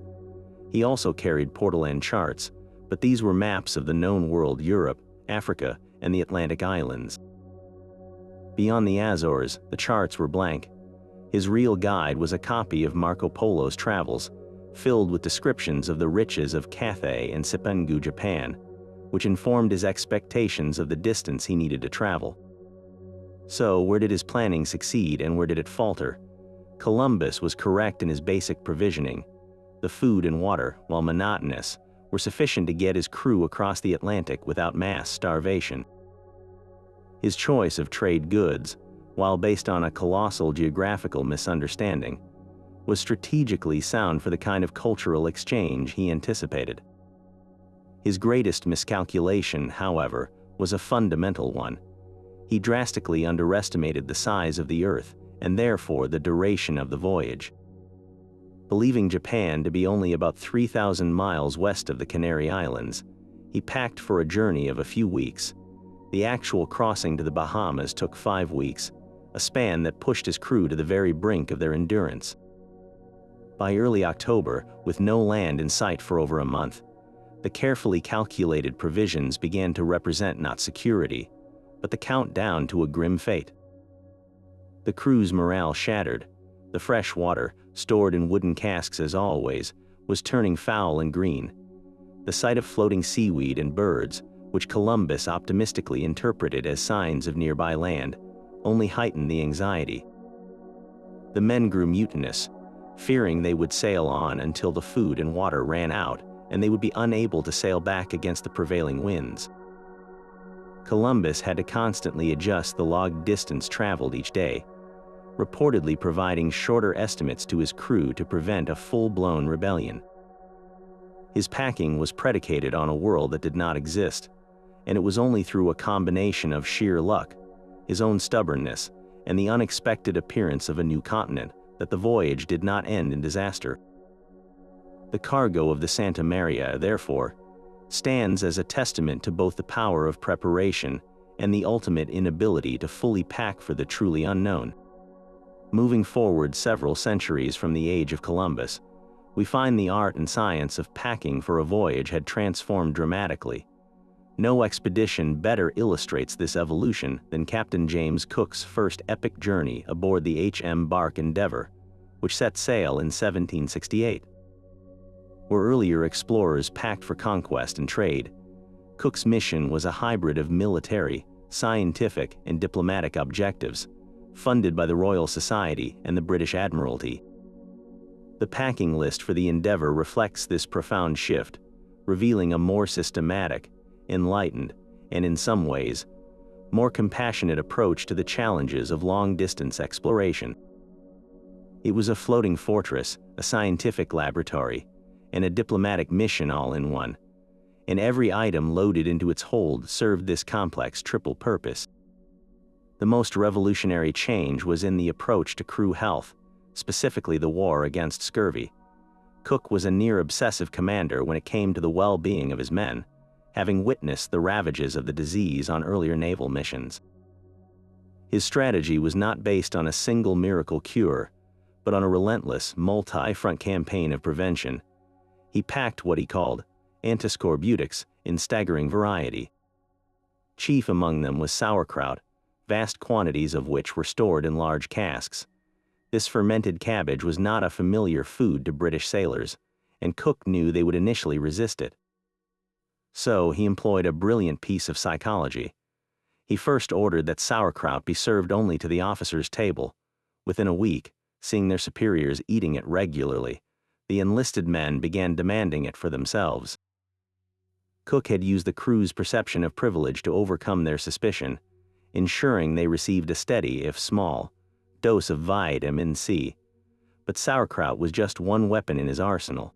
He also carried portolan charts, but these were maps of the known world: Europe, Africa, and the Atlantic Islands. Beyond the Azores, the charts were blank. His real guide was a copy of Marco Polo's travels, filled with descriptions of the riches of Cathay and Cipangu, Japan, which informed his expectations of the distance he needed to travel. So, where did his planning succeed and where did it falter? Columbus was correct in his basic provisioning. The food and water, while monotonous, were sufficient to get his crew across the Atlantic without mass starvation. His choice of trade goods, while based on a colossal geographical misunderstanding, was strategically sound for the kind of cultural exchange he anticipated. His greatest miscalculation, however, was a fundamental one. He drastically underestimated the size of the Earth and therefore the duration of the voyage. Believing Japan to be only about 3,000 miles west of the Canary Islands, he packed for a journey of a few weeks. The actual crossing to the Bahamas took 5 weeks, a span that pushed his crew to the very brink of their endurance. By early October, with no land in sight for over a month, the carefully calculated provisions began to represent not security, but the countdown to a grim fate. The crew's morale shattered. The fresh water, stored in wooden casks as always, was turning foul and green. The sight of floating seaweed and birds, which Columbus optimistically interpreted as signs of nearby land, only heightened the anxiety. The men grew mutinous, fearing they would sail on until the food and water ran out and they would be unable to sail back against the prevailing winds. Columbus had to constantly adjust the logged distance traveled each day, reportedly providing shorter estimates to his crew to prevent a full-blown rebellion. His packing was predicated on a world that did not exist, and it was only through a combination of sheer luck, his own stubbornness, and the unexpected appearance of a new continent that the voyage did not end in disaster. The cargo of the Santa Maria, therefore, stands as a testament to both the power of preparation and the ultimate inability to fully pack for the truly unknown. Moving forward several centuries from the age of Columbus, we find the art and science of packing for a voyage had transformed dramatically. No expedition better illustrates this evolution than Captain James Cook's first epic journey aboard the H.M. bark Endeavour, which set sail in 1768. Where earlier explorers packed for conquest and trade, Cook's mission was a hybrid of military, scientific, and diplomatic objectives, funded by the Royal Society and the British Admiralty. The packing list for the Endeavour reflects this profound shift, revealing a more systematic, enlightened, and in some ways, more compassionate approach to the challenges of long-distance exploration. It was a floating fortress, a scientific laboratory, and a diplomatic mission all in one, and every item loaded into its hold served this complex triple purpose. The most revolutionary change was in the approach to crew health, specifically the war against scurvy. Cook was a near-obsessive commander when it came to the well-being of his men, having witnessed the ravages of the disease on earlier naval missions. His strategy was not based on a single miracle cure, but on a relentless, multi-front campaign of prevention. He packed what he called antiscorbutics in staggering variety. Chief among them was sauerkraut, vast quantities of which were stored in large casks. This fermented cabbage was not a familiar food to British sailors, and Cook knew they would initially resist it. So he employed a brilliant piece of psychology. He first ordered that sauerkraut be served only to the officers' table. Within a week, seeing their superiors eating it regularly, the enlisted men began demanding it for themselves. Cook had used the crew's perception of privilege to overcome their suspicion, ensuring they received a steady, if small, dose of vitamin C. But sauerkraut was just one weapon in his arsenal.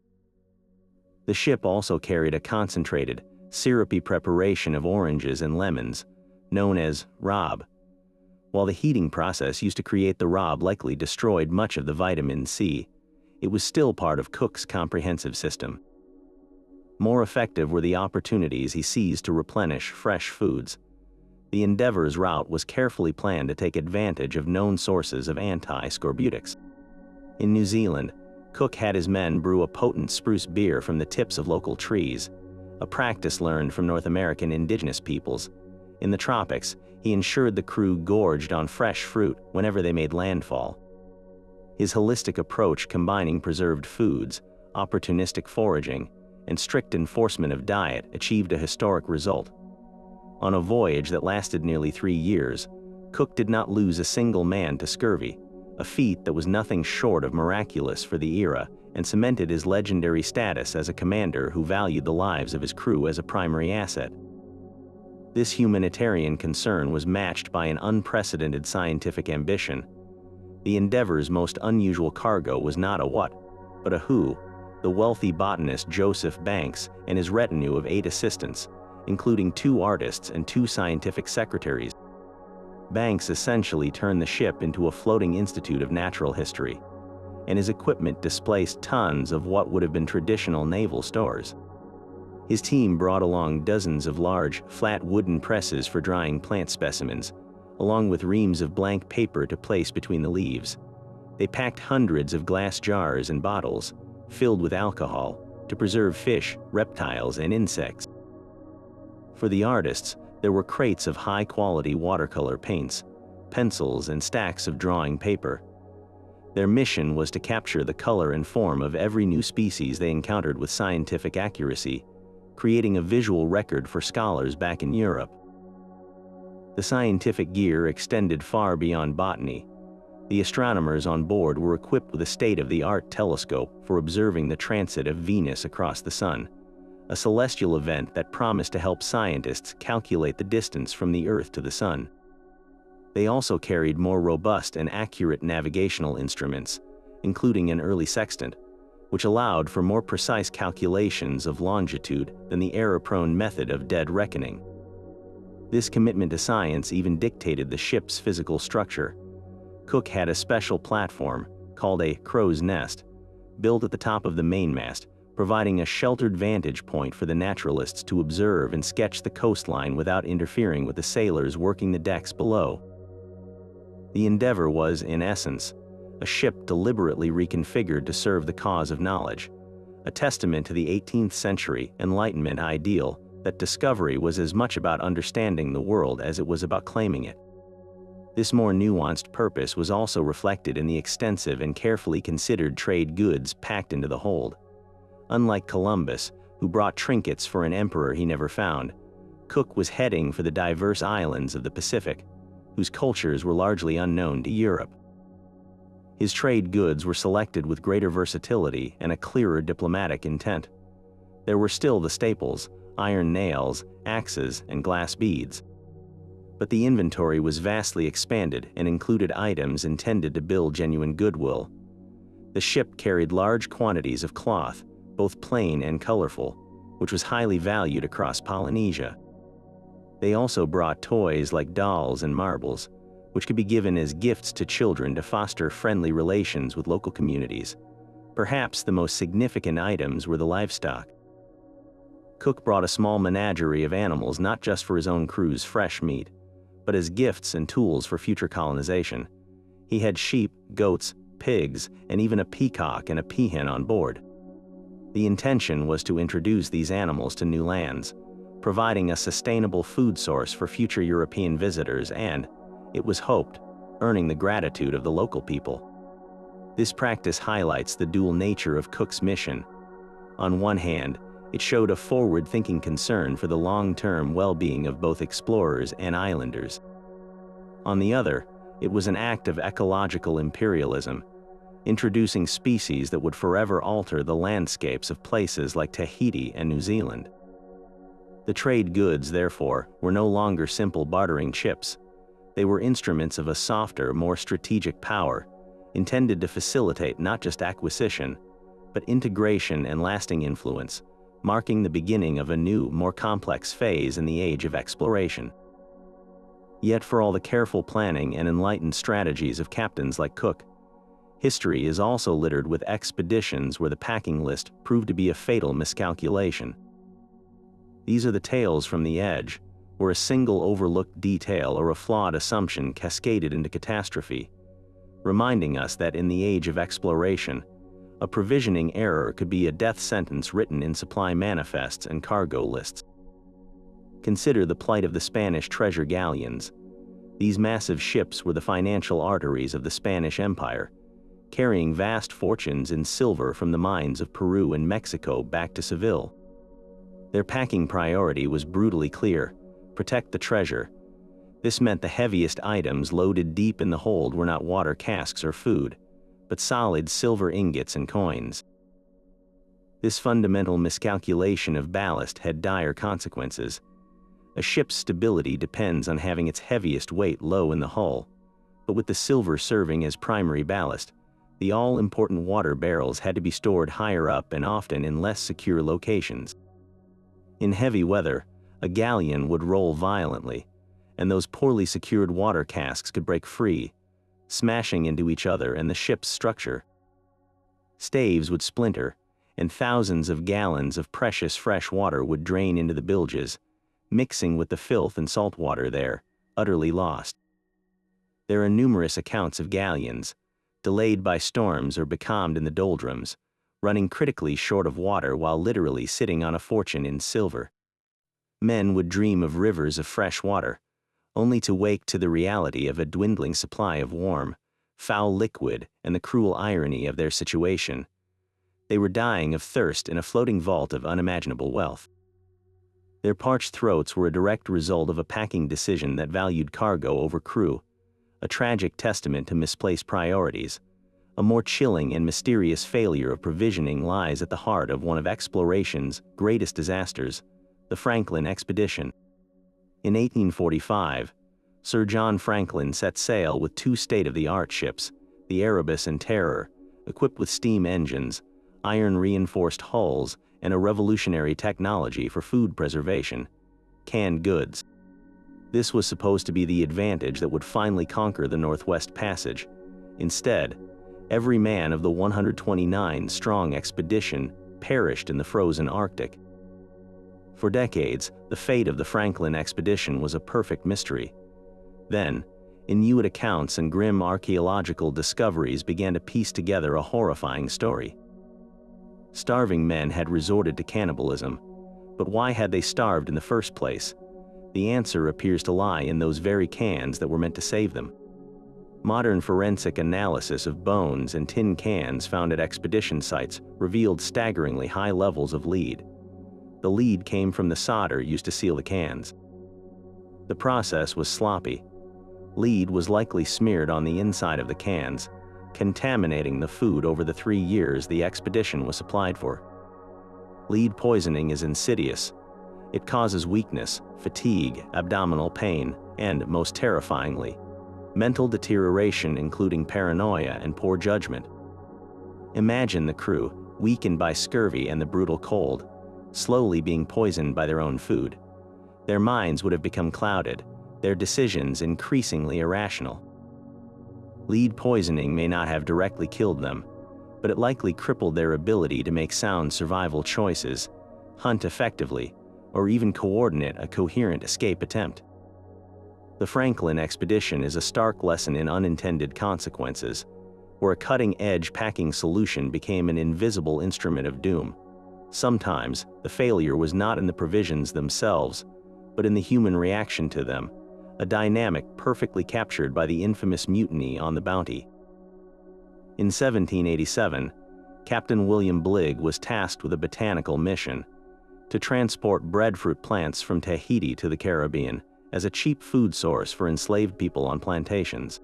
The ship also carried a concentrated, syrupy preparation of oranges and lemons, known as rob. While the heating process used to create the rob likely destroyed much of the vitamin C, it was still part of Cook's comprehensive system. More effective were the opportunities he seized to replenish fresh foods. The Endeavour's route was carefully planned to take advantage of known sources of anti-scorbutics. In New Zealand, Cook had his men brew a potent spruce beer from the tips of local trees, a practice learned from North American indigenous peoples. In the tropics, he ensured the crew gorged on fresh fruit whenever they made landfall. His holistic approach combining preserved foods, opportunistic foraging, and strict enforcement of diet achieved a historic result. On a voyage that lasted nearly 3 years, Cook did not lose a single man to scurvy, a feat that was nothing short of miraculous for the era and cemented his legendary status as a commander who valued the lives of his crew as a primary asset. This humanitarian concern was matched by an unprecedented scientific ambition. The Endeavour's most unusual cargo was not a what, but a who, the wealthy botanist Joseph Banks and his retinue of 8 assistants, including 2 artists and 2 scientific secretaries. Banks essentially turned the ship into a floating institute of natural history, and his equipment displaced tons of what would have been traditional naval stores. His team brought along dozens of large, flat wooden presses for drying plant specimens, along with reams of blank paper to place between the leaves. They packed hundreds of glass jars and bottles, filled with alcohol, to preserve fish, reptiles, and insects. For the artists, there were crates of high-quality watercolor paints, pencils, and stacks of drawing paper. Their mission was to capture the color and form of every new species they encountered with scientific accuracy, creating a visual record for scholars back in Europe. The scientific gear extended far beyond botany. The astronomers on board were equipped with a state-of-the-art telescope for observing the transit of Venus across the Sun, a celestial event that promised to help scientists calculate the distance from the Earth to the Sun. They also carried more robust and accurate navigational instruments, including an early sextant, which allowed for more precise calculations of longitude than the error-prone method of dead reckoning. This commitment to science even dictated the ship's physical structure. Cook had a special platform, called a crow's nest, built at the top of the mainmast, providing a sheltered vantage point for the naturalists to observe and sketch the coastline without interfering with the sailors working the decks below. The Endeavour was, in essence, a ship deliberately reconfigured to serve the cause of knowledge, a testament to the 18th century Enlightenment ideal that discovery was as much about understanding the world as it was about claiming it. This more nuanced purpose was also reflected in the extensive and carefully considered trade goods packed into the hold. Unlike Columbus, who brought trinkets for an emperor he never found, Cook was heading for the diverse islands of the Pacific, whose cultures were largely unknown to Europe. His trade goods were selected with greater versatility and a clearer diplomatic intent. There were still the staples: iron nails, axes, and glass beads. But the inventory was vastly expanded and included items intended to build genuine goodwill. The ship carried large quantities of cloth, both plain and colorful, which was highly valued across Polynesia. They also brought toys like dolls and marbles, which could be given as gifts to children to foster friendly relations with local communities. Perhaps the most significant items were the livestock. Cook brought a small menagerie of animals not just for his own crew's fresh meat, but as gifts and tools for future colonization. He had sheep, goats, pigs, and even a peacock and a peahen on board. The intention was to introduce these animals to new lands, providing a sustainable food source for future European visitors and, it was hoped, earning the gratitude of the local people. This practice highlights the dual nature of Cook's mission. On one hand, it showed a forward-thinking concern for the long-term well-being of both explorers and islanders. On the other, it was an act of ecological imperialism, introducing species that would forever alter the landscapes of places like Tahiti and New Zealand. The trade goods, therefore, were no longer simple bartering chips. They were instruments of a softer, more strategic power, intended to facilitate not just acquisition, but integration and lasting influence, marking the beginning of a new, more complex phase in the age of exploration. Yet for all the careful planning and enlightened strategies of captains like Cook, history is also littered with expeditions where the packing list proved to be a fatal miscalculation. These are the tales from the edge, where a single overlooked detail or a flawed assumption cascaded into catastrophe, reminding us that in the age of exploration, a provisioning error could be a death sentence written in supply manifests and cargo lists. Consider the plight of the Spanish treasure galleons. These massive ships were the financial arteries of the Spanish Empire, carrying vast fortunes in silver from the mines of Peru and Mexico back to Seville. Their packing priority was brutally clear: protect the treasure. This meant the heaviest items loaded deep in the hold were not water casks or food, but solid silver ingots and coins. This fundamental miscalculation of ballast had dire consequences. A ship's stability depends on having its heaviest weight low in the hull, but with the silver serving as primary ballast, The all-important water barrels had to be stored higher up and often in less secure locations. In heavy weather, a galleon would roll violently, and those poorly secured water casks could break free, smashing into each other and the ship's structure. Staves would splinter, and thousands of gallons of precious fresh water would drain into the bilges, mixing with the filth and salt water there, utterly lost. There are numerous accounts of galleons, delayed by storms or becalmed in the doldrums, running critically short of water while literally sitting on a fortune in silver. Men would dream of rivers of fresh water, only to wake to the reality of a dwindling supply of warm, foul liquid and the cruel irony of their situation. They were dying of thirst in a floating vault of unimaginable wealth. Their parched throats were a direct result of a packing decision that valued cargo over crew, a tragic testament to misplaced priorities. A more chilling and mysterious failure of provisioning lies at the heart of one of exploration's greatest disasters, the Franklin expedition. In 1845, Sir John Franklin set sail with two state-of-the-art ships, the Erebus and Terror, equipped with steam engines, iron-reinforced hulls, and a revolutionary technology for food preservation: canned goods. This was supposed to be the advantage that would finally conquer the Northwest Passage. Instead, every man of the 129-strong expedition perished in the frozen Arctic. For decades, the fate of the Franklin expedition was a perfect mystery. Then, Inuit accounts and grim archaeological discoveries began to piece together a horrifying story. Starving men had resorted to cannibalism, but why had they starved in the first place? The answer appears to lie in those very cans that were meant to save them. Modern forensic analysis of bones and tin cans found at expedition sites revealed staggeringly high levels of lead. The lead came from the solder used to seal the cans. The process was sloppy. Lead was likely smeared on the inside of the cans, contaminating the food over the 3 years the expedition was supplied for. Lead poisoning is insidious. It causes weakness, fatigue, abdominal pain, and, most terrifyingly, mental deterioration, including paranoia and poor judgment. Imagine the crew, weakened by scurvy and the brutal cold, slowly being poisoned by their own food. Their minds would have become clouded, their decisions increasingly irrational. Lead poisoning may not have directly killed them, but it likely crippled their ability to make sound survival choices, hunt effectively, or even coordinate a coherent escape attempt. The Franklin expedition is a stark lesson in unintended consequences, where a cutting-edge packing solution became an invisible instrument of doom. Sometimes, the failure was not in the provisions themselves, but in the human reaction to them, a dynamic perfectly captured by the infamous mutiny on the Bounty. In 1787, Captain William Bligg was tasked with a botanical mission: to transport breadfruit plants from Tahiti to the Caribbean as a cheap food source for enslaved people on plantations.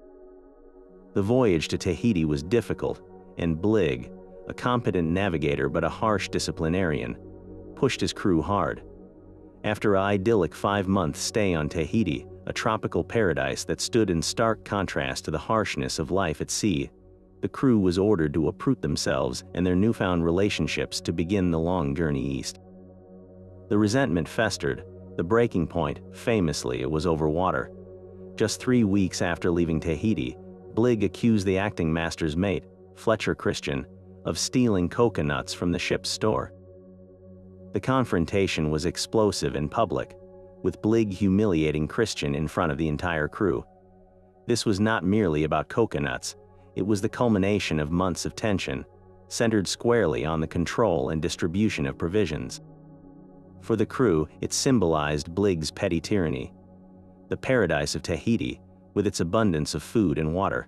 The voyage to Tahiti was difficult, and Bligg, a competent navigator but a harsh disciplinarian, pushed his crew hard. After an idyllic 5-month stay on Tahiti, a tropical paradise that stood in stark contrast to the harshness of life at sea, the crew was ordered to uproot themselves and their newfound relationships to begin the long journey east. The resentment festered. The breaking point, famously, it was over water. Just 3 weeks after leaving Tahiti, Bligg accused the acting master's mate, Fletcher Christian, of stealing coconuts from the ship's store. The confrontation was explosive and public, with Bligg humiliating Christian in front of the entire crew. This was not merely about coconuts, it was the culmination of months of tension, centered squarely on the control and distribution of provisions. For the crew, it symbolized Bligg's petty tyranny. The paradise of Tahiti, with its abundance of food and water,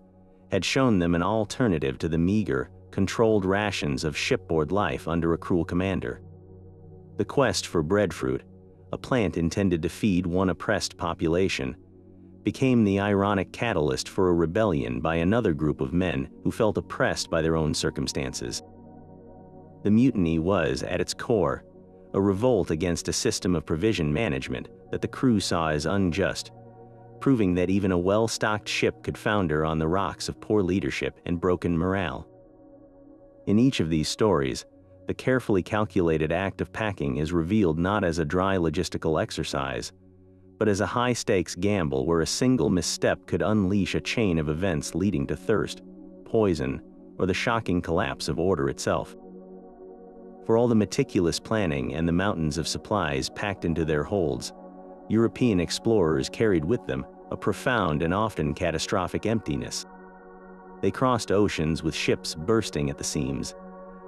had shown them an alternative to the meager, controlled rations of shipboard life under a cruel commander. The quest for breadfruit, a plant intended to feed one oppressed population, became the ironic catalyst for a rebellion by another group of men who felt oppressed by their own circumstances. The mutiny was, at its core, a revolt against a system of provision management that the crew saw as unjust, proving that even a well-stocked ship could founder on the rocks of poor leadership and broken morale. In each of these stories, the carefully calculated act of packing is revealed not as a dry logistical exercise, but as a high-stakes gamble where a single misstep could unleash a chain of events leading to thirst, poison, or the shocking collapse of order itself. For all the meticulous planning and the mountains of supplies packed into their holds, European explorers carried with them a profound and often catastrophic emptiness. They crossed oceans with ships bursting at the seams,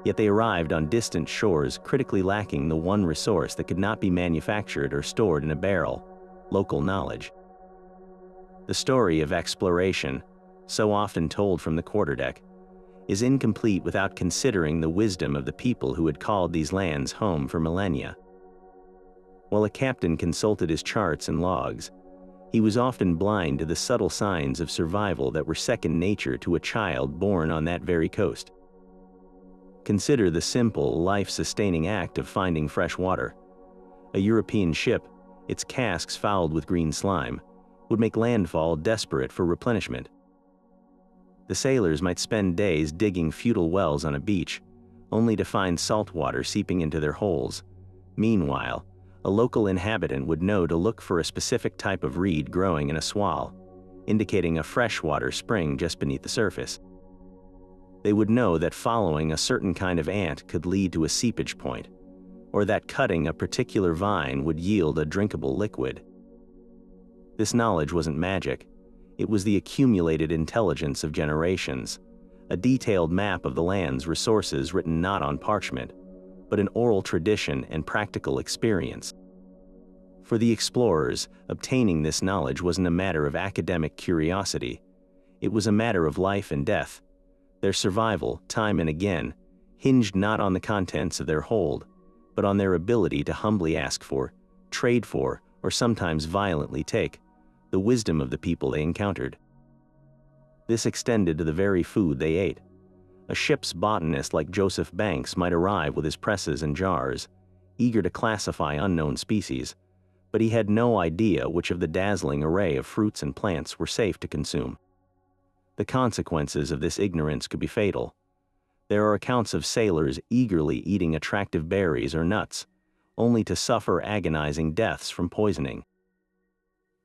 yet they arrived on distant shores critically lacking the one resource that could not be manufactured or stored in a barrel: local knowledge. The story of exploration, so often told from the quarterdeck, is incomplete without considering the wisdom of the people who had called these lands home for millennia. While a captain consulted his charts and logs, he was often blind to the subtle signs of survival that were second nature to a child born on that very coast. Consider the simple, life-sustaining act of finding fresh water. A European ship, its casks fouled with green slime, would make landfall desperate for replenishment. The sailors might spend days digging futile wells on a beach, only to find salt water seeping into their holes. Meanwhile, a local inhabitant would know to look for a specific type of reed growing in a swale, indicating a freshwater spring just beneath the surface. They would know that following a certain kind of ant could lead to a seepage point, or that cutting a particular vine would yield a drinkable liquid. This knowledge wasn't magic. It was the accumulated intelligence of generations, a detailed map of the land's resources written not on parchment, but in oral tradition and practical experience. For the explorers, obtaining this knowledge wasn't a matter of academic curiosity. It was a matter of life and death. Their survival, time and again, hinged not on the contents of their hold, but on their ability to humbly ask for, trade for, or sometimes violently take, the wisdom of the people they encountered. This extended to the very food they ate. A ship's botanist like Joseph Banks might arrive with his presses and jars, eager to classify unknown species, but he had no idea which of the dazzling array of fruits and plants were safe to consume. The consequences of this ignorance could be fatal. There are accounts of sailors eagerly eating attractive berries or nuts, only to suffer agonizing deaths from poisoning.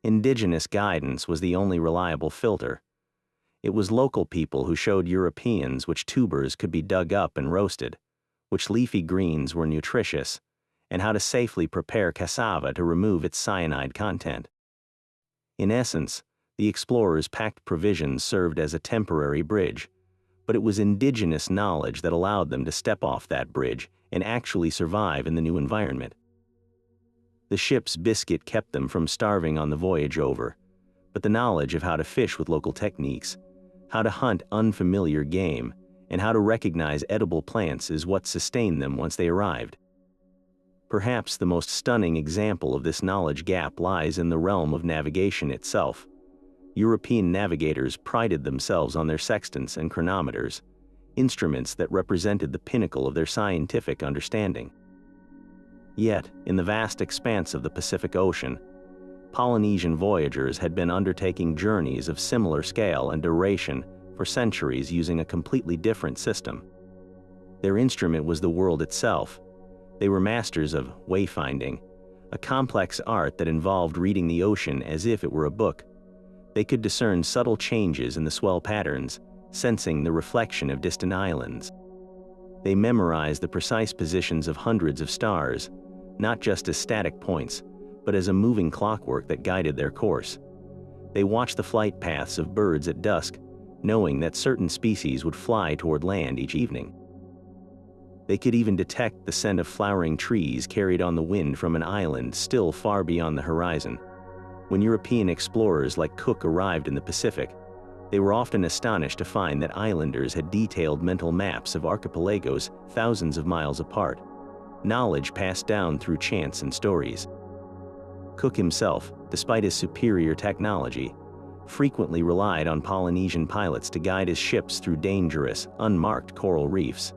Indigenous guidance was the only reliable filter. It was local people who showed Europeans which tubers could be dug up and roasted, which leafy greens were nutritious, and how to safely prepare cassava to remove its cyanide content. In essence, the explorers' packed provisions served as a temporary bridge, but it was indigenous knowledge that allowed them to step off that bridge and actually survive in the new environment. The ship's biscuit kept them from starving on the voyage over, but the knowledge of how to fish with local techniques, how to hunt unfamiliar game, and how to recognize edible plants is what sustained them once they arrived. Perhaps the most stunning example of this knowledge gap lies in the realm of navigation itself. European navigators prided themselves on their sextants and chronometers, instruments that represented the pinnacle of their scientific understanding. Yet, in the vast expanse of the Pacific Ocean, Polynesian voyagers had been undertaking journeys of similar scale and duration for centuries using a completely different system. Their instrument was the world itself. They were masters of wayfinding, a complex art that involved reading the ocean as if it were a book. They could discern subtle changes in the swell patterns, sensing the reflection of distant islands. They memorized the precise positions of hundreds of stars, not just as static points, but as a moving clockwork that guided their course. They watched the flight paths of birds at dusk, knowing that certain species would fly toward land each evening. They could even detect the scent of flowering trees carried on the wind from an island still far beyond the horizon. When European explorers like Cook arrived in the Pacific, they were often astonished to find that islanders had detailed mental maps of archipelagos thousands of miles apart, knowledge passed down through chants and stories. Cook himself, despite his superior technology, frequently relied on Polynesian pilots to guide his ships through dangerous, unmarked coral reefs.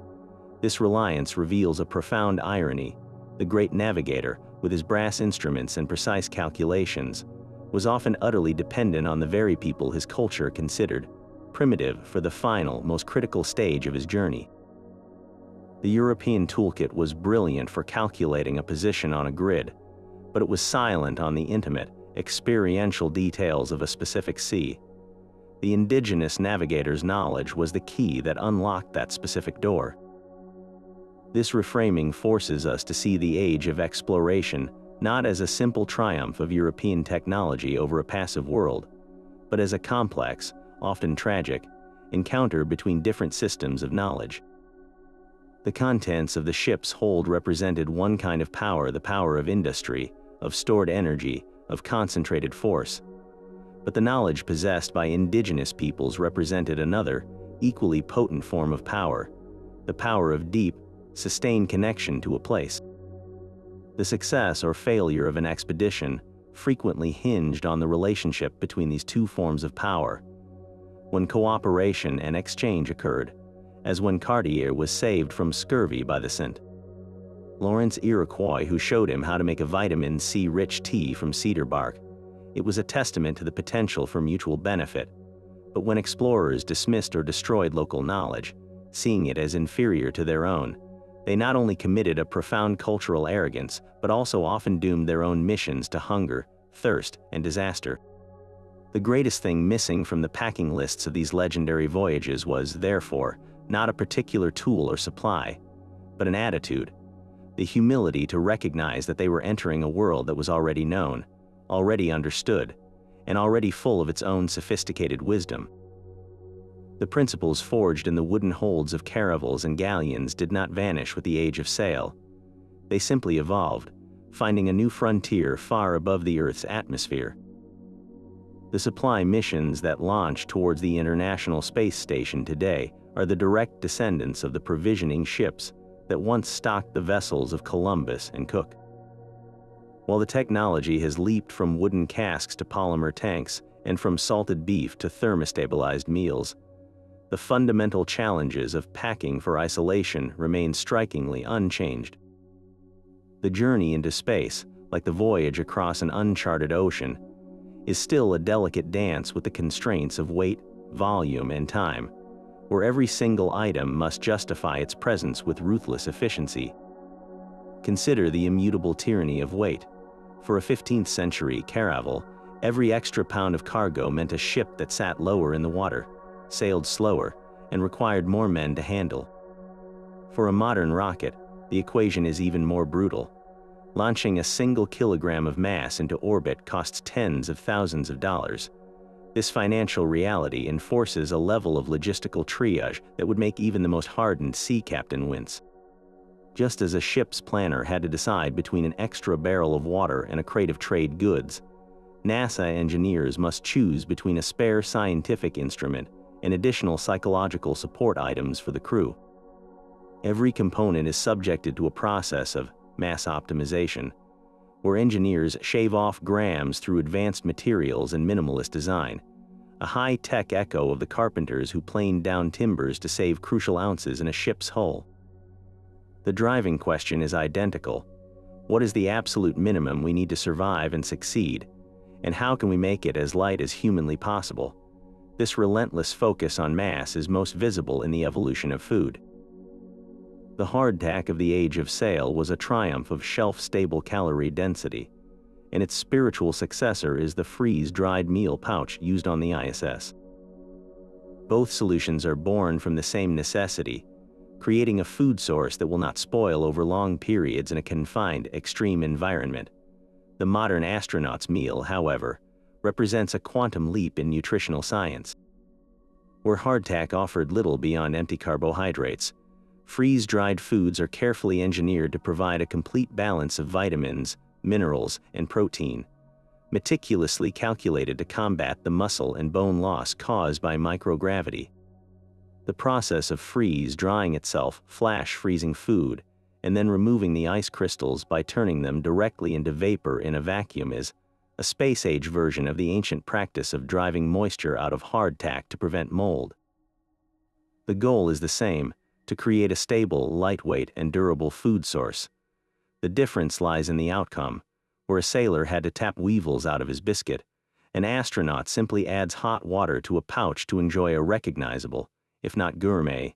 This reliance reveals a profound irony. The great navigator, with his brass instruments and precise calculations, was often utterly dependent on the very people his culture considered primitive for the final, most critical stage of his journey. The European toolkit was brilliant for calculating a position on a grid, but it was silent on the intimate, experiential details of a specific sea. The indigenous navigator's knowledge was the key that unlocked that specific door. This reframing forces us to see the age of exploration not as a simple triumph of European technology over a passive world, but as a complex, often tragic, encounter between different systems of knowledge. The contents of the ship's hold represented one kind of power, the power of industry, of stored energy, of concentrated force. But the knowledge possessed by indigenous peoples represented another, equally potent form of power, the power of deep, sustained connection to a place. The success or failure of an expedition frequently hinged on the relationship between these two forms of power. When cooperation and exchange occurred, as when Cartier was saved from scurvy by the St. Lawrence Iroquois who showed him how to make a vitamin C-rich tea from cedar bark, it was a testament to the potential for mutual benefit. But when explorers dismissed or destroyed local knowledge, seeing it as inferior to their own, they not only committed a profound cultural arrogance, but also often doomed their own missions to hunger, thirst, and disaster. The greatest thing missing from the packing lists of these legendary voyages was, therefore, not a particular tool or supply, but an attitude, the humility to recognize that they were entering a world that was already known, already understood, and already full of its own sophisticated wisdom. The principles forged in the wooden holds of caravels and galleons did not vanish with the age of sail. They simply evolved, finding a new frontier far above the Earth's atmosphere. The supply missions that launch towards the International Space Station today are the direct descendants of the provisioning ships that once stocked the vessels of Columbus and Cook. While the technology has leaped from wooden casks to polymer tanks and from salted beef to thermostabilized meals, the fundamental challenges of packing for isolation remain strikingly unchanged. The journey into space, like the voyage across an uncharted ocean, is still a delicate dance with the constraints of weight, volume, and time, where every single item must justify its presence with ruthless efficiency. Consider the immutable tyranny of weight. For a 15th century caravel, every extra pound of cargo meant a ship that sat lower in the water, sailed slower, and required more men to handle. For a modern rocket, the equation is even more brutal. Launching a single kilogram of mass into orbit costs tens of thousands of dollars. This financial reality enforces a level of logistical triage that would make even the most hardened sea captain wince. Just as a ship's planner had to decide between an extra barrel of water and a crate of trade goods, NASA engineers must choose between a spare scientific instrument and additional psychological support items for the crew. Every component is subjected to a process of mass optimization, where engineers shave off grams through advanced materials and minimalist design, a high-tech echo of the carpenters who planed down timbers to save crucial ounces in a ship's hull. The driving question is identical. What is the absolute minimum we need to survive and succeed, and how can we make it as light as humanly possible? This relentless focus on mass is most visible in the evolution of food. The hardtack of the age of sail was a triumph of shelf-stable calorie density, and its spiritual successor is the freeze-dried meal pouch used on the ISS. Both solutions are born from the same necessity, creating a food source that will not spoil over long periods in a confined, extreme environment. The modern astronaut's meal, however, represents a quantum leap in nutritional science. Where hardtack offered little beyond empty carbohydrates, freeze-dried foods are carefully engineered to provide a complete balance of vitamins, minerals, and protein, meticulously calculated to combat the muscle and bone loss caused by microgravity. The process of freeze-drying itself, flash freezing food, and then removing the ice crystals by turning them directly into vapor in a vacuum is a space-age version of the ancient practice of driving moisture out of hardtack to prevent mold. The goal is the same, to create a stable, lightweight, and durable food source. The difference lies in the outcome. Where a sailor had to tap weevils out of his biscuit, an astronaut simply adds hot water to a pouch to enjoy a recognizable, if not gourmet,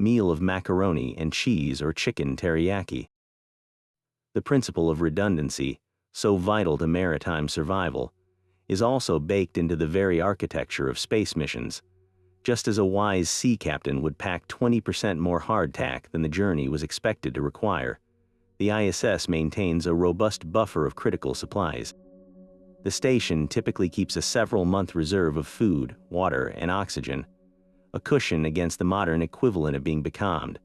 meal of macaroni and cheese or chicken teriyaki. The principle of redundancy, so vital to maritime survival, is also baked into the very architecture of space missions. Just as a wise sea captain would pack 20% more hardtack than the journey was expected to require, the ISS maintains a robust buffer of critical supplies. The station typically keeps a several-month reserve of food, water, and oxygen, a cushion against the modern equivalent of being becalmed,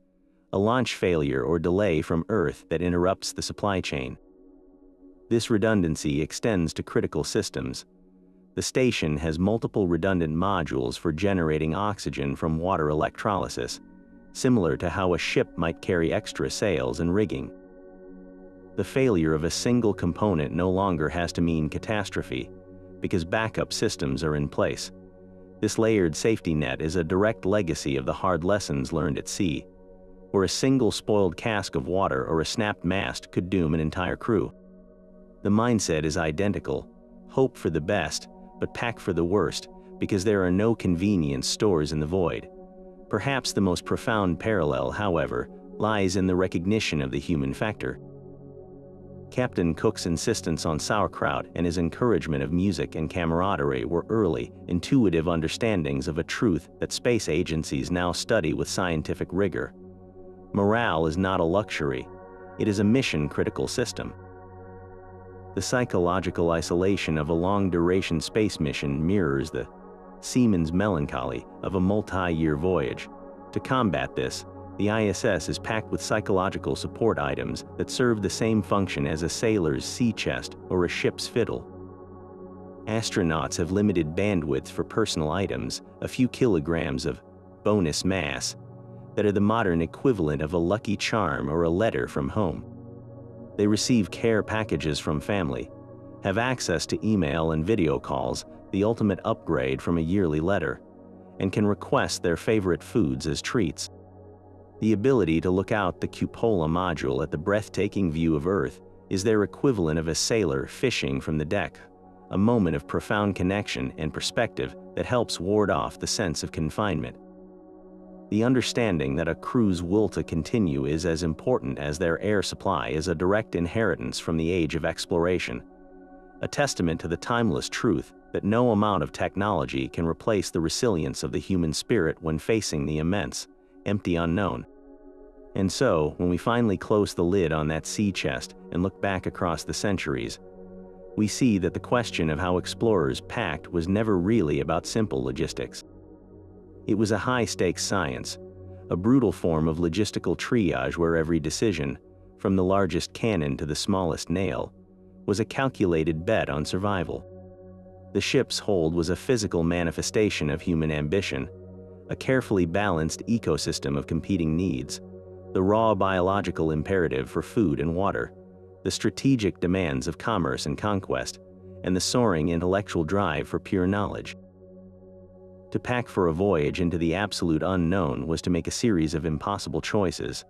a launch failure or delay from Earth that interrupts the supply chain. This redundancy extends to critical systems. The station has multiple redundant modules for generating oxygen from water electrolysis, similar to how a ship might carry extra sails and rigging. The failure of a single component no longer has to mean catastrophe, because backup systems are in place. This layered safety net is a direct legacy of the hard lessons learned at sea, where a single spoiled cask of water or a snapped mast could doom an entire crew. The mindset is identical: hope for the best, but pack for the worst, because there are no convenience stores in the void. Perhaps the most profound parallel, however, lies in the recognition of the human factor. Captain Cook's insistence on sauerkraut and his encouragement of music and camaraderie were early, intuitive understandings of a truth that space agencies now study with scientific rigor. Morale is not a luxury, it is a mission-critical system. The psychological isolation of a long-duration space mission mirrors the seaman's melancholy of a multi-year voyage. To combat this, the ISS is packed with psychological support items that serve the same function as a sailor's sea chest or a ship's fiddle. Astronauts have limited bandwidth for personal items, a few kilograms of bonus mass, that are the modern equivalent of a lucky charm or a letter from home. They receive care packages from family, have access to email and video calls, the ultimate upgrade from a yearly letter, and can request their favorite foods as treats. The ability to look out the cupola module at the breathtaking view of Earth is their equivalent of a sailor fishing from the deck, a moment of profound connection and perspective that helps ward off the sense of confinement. The understanding that a crew's will to continue is as important as their air supply is a direct inheritance from the age of exploration, a testament to the timeless truth that no amount of technology can replace the resilience of the human spirit when facing the immense, empty unknown. And so, when we finally close the lid on that sea chest and look back across the centuries, we see that the question of how explorers packed was never really about simple logistics. It was a high-stakes science, a brutal form of logistical triage where every decision, from the largest cannon to the smallest nail, was a calculated bet on survival. The ship's hold was a physical manifestation of human ambition, a carefully balanced ecosystem of competing needs, the raw biological imperative for food and water, the strategic demands of commerce and conquest, and the soaring intellectual drive for pure knowledge. To pack for a voyage into the absolute unknown was to make a series of impossible choices,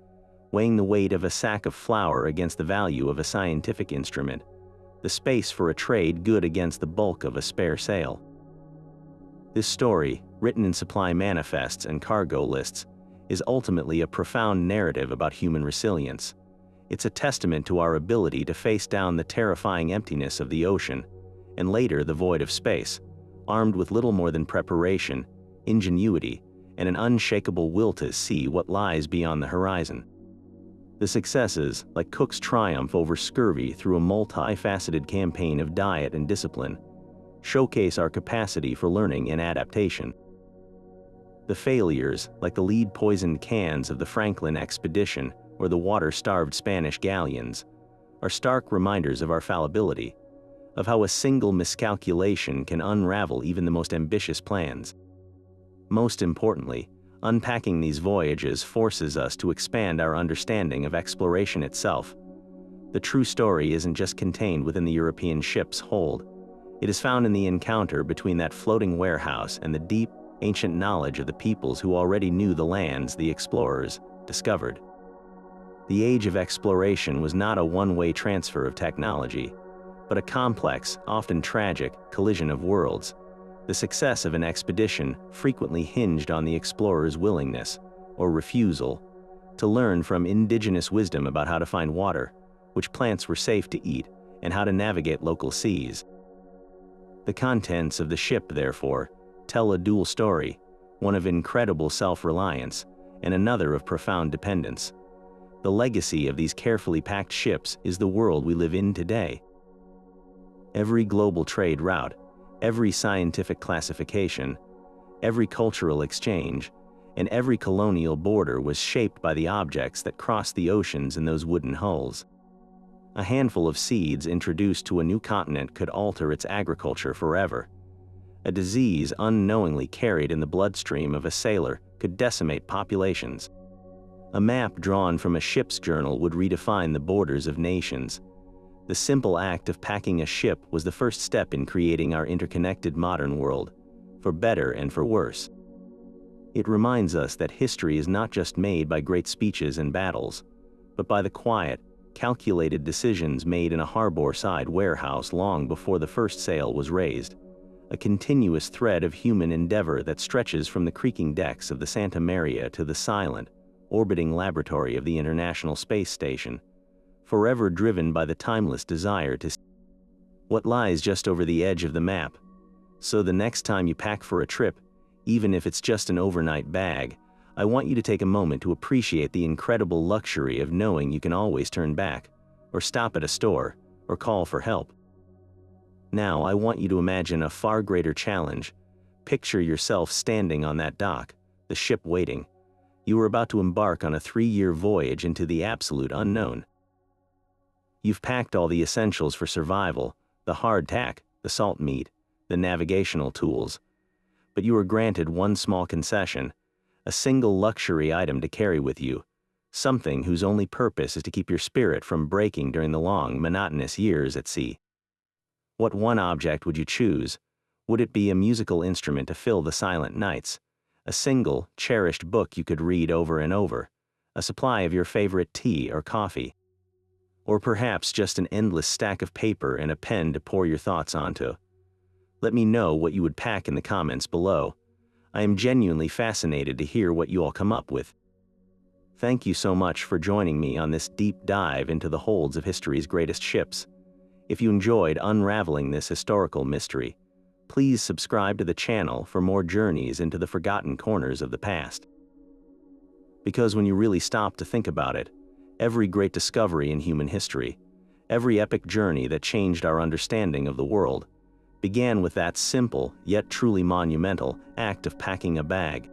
weighing the weight of a sack of flour against the value of a scientific instrument, the space for a trade good against the bulk of a spare sail. This story, written in supply manifests and cargo lists, is ultimately a profound narrative about human resilience. It's a testament to our ability to face down the terrifying emptiness of the ocean, and later the void of space, armed with little more than preparation, ingenuity, and an unshakable will to see what lies beyond the horizon. The successes, like Cook's triumph over scurvy through a multifaceted campaign of diet and discipline, showcase our capacity for learning and adaptation. The failures, like the lead-poisoned cans of the Franklin expedition or the water-starved Spanish galleons, are stark reminders of our fallibility, of how a single miscalculation can unravel even the most ambitious plans. Most importantly, unpacking these voyages forces us to expand our understanding of exploration itself. The true story isn't just contained within the European ship's hold. It is found in the encounter between that floating warehouse and the deep, ancient knowledge of the peoples who already knew the lands the explorers discovered. The age of exploration was not a one-way transfer of technology, but a complex, often tragic, collision of worlds. The success of an expedition frequently hinged on the explorer's willingness, or refusal, to learn from indigenous wisdom about how to find water, which plants were safe to eat, and how to navigate local seas. The contents of the ship, therefore, tell a dual story, one of incredible self-reliance and another of profound dependence. The legacy of these carefully packed ships is the world we live in today. Every global trade route, every scientific classification, every cultural exchange, and every colonial border was shaped by the objects that crossed the oceans in those wooden hulls. A handful of seeds introduced to a new continent could alter its agriculture forever. A disease unknowingly carried in the bloodstream of a sailor could decimate populations. A map drawn from a ship's journal would redefine the borders of nations. The simple act of packing a ship was the first step in creating our interconnected modern world, for better and for worse. It reminds us that history is not just made by great speeches and battles, but by the quiet, calculated decisions made in a harbor-side warehouse long before the first sail was raised, a continuous thread of human endeavor that stretches from the creaking decks of the Santa Maria to the silent, orbiting laboratory of the International Space Station, forever driven by the timeless desire to see what lies just over the edge of the map. So the next time you pack for a trip, even if it's just an overnight bag, I want you to take a moment to appreciate the incredible luxury of knowing you can always turn back, or stop at a store, or call for help. Now I want you to imagine a far greater challenge. Picture yourself standing on that dock, the ship waiting. You are about to embark on a 3-year voyage into the absolute unknown. You've packed all the essentials for survival, the hardtack, the salt meat, the navigational tools. But you are granted one small concession, a single luxury item to carry with you, something whose only purpose is to keep your spirit from breaking during the long, monotonous years at sea. What one object would you choose? Would it be a musical instrument to fill the silent nights, a single, cherished book you could read over and over, a supply of your favorite tea or coffee, or perhaps just an endless stack of paper and a pen to pour your thoughts onto? Let me know what you would pack in the comments below. I am genuinely fascinated to hear what you all come up with. Thank you so much for joining me on this deep dive into the holds of history's greatest ships. If you enjoyed unraveling this historical mystery, please subscribe to the channel for more journeys into the forgotten corners of the past. Because when you really stop to think about it, every great discovery in human history, every epic journey that changed our understanding of the world, began with that simple, yet truly monumental, act of packing a bag.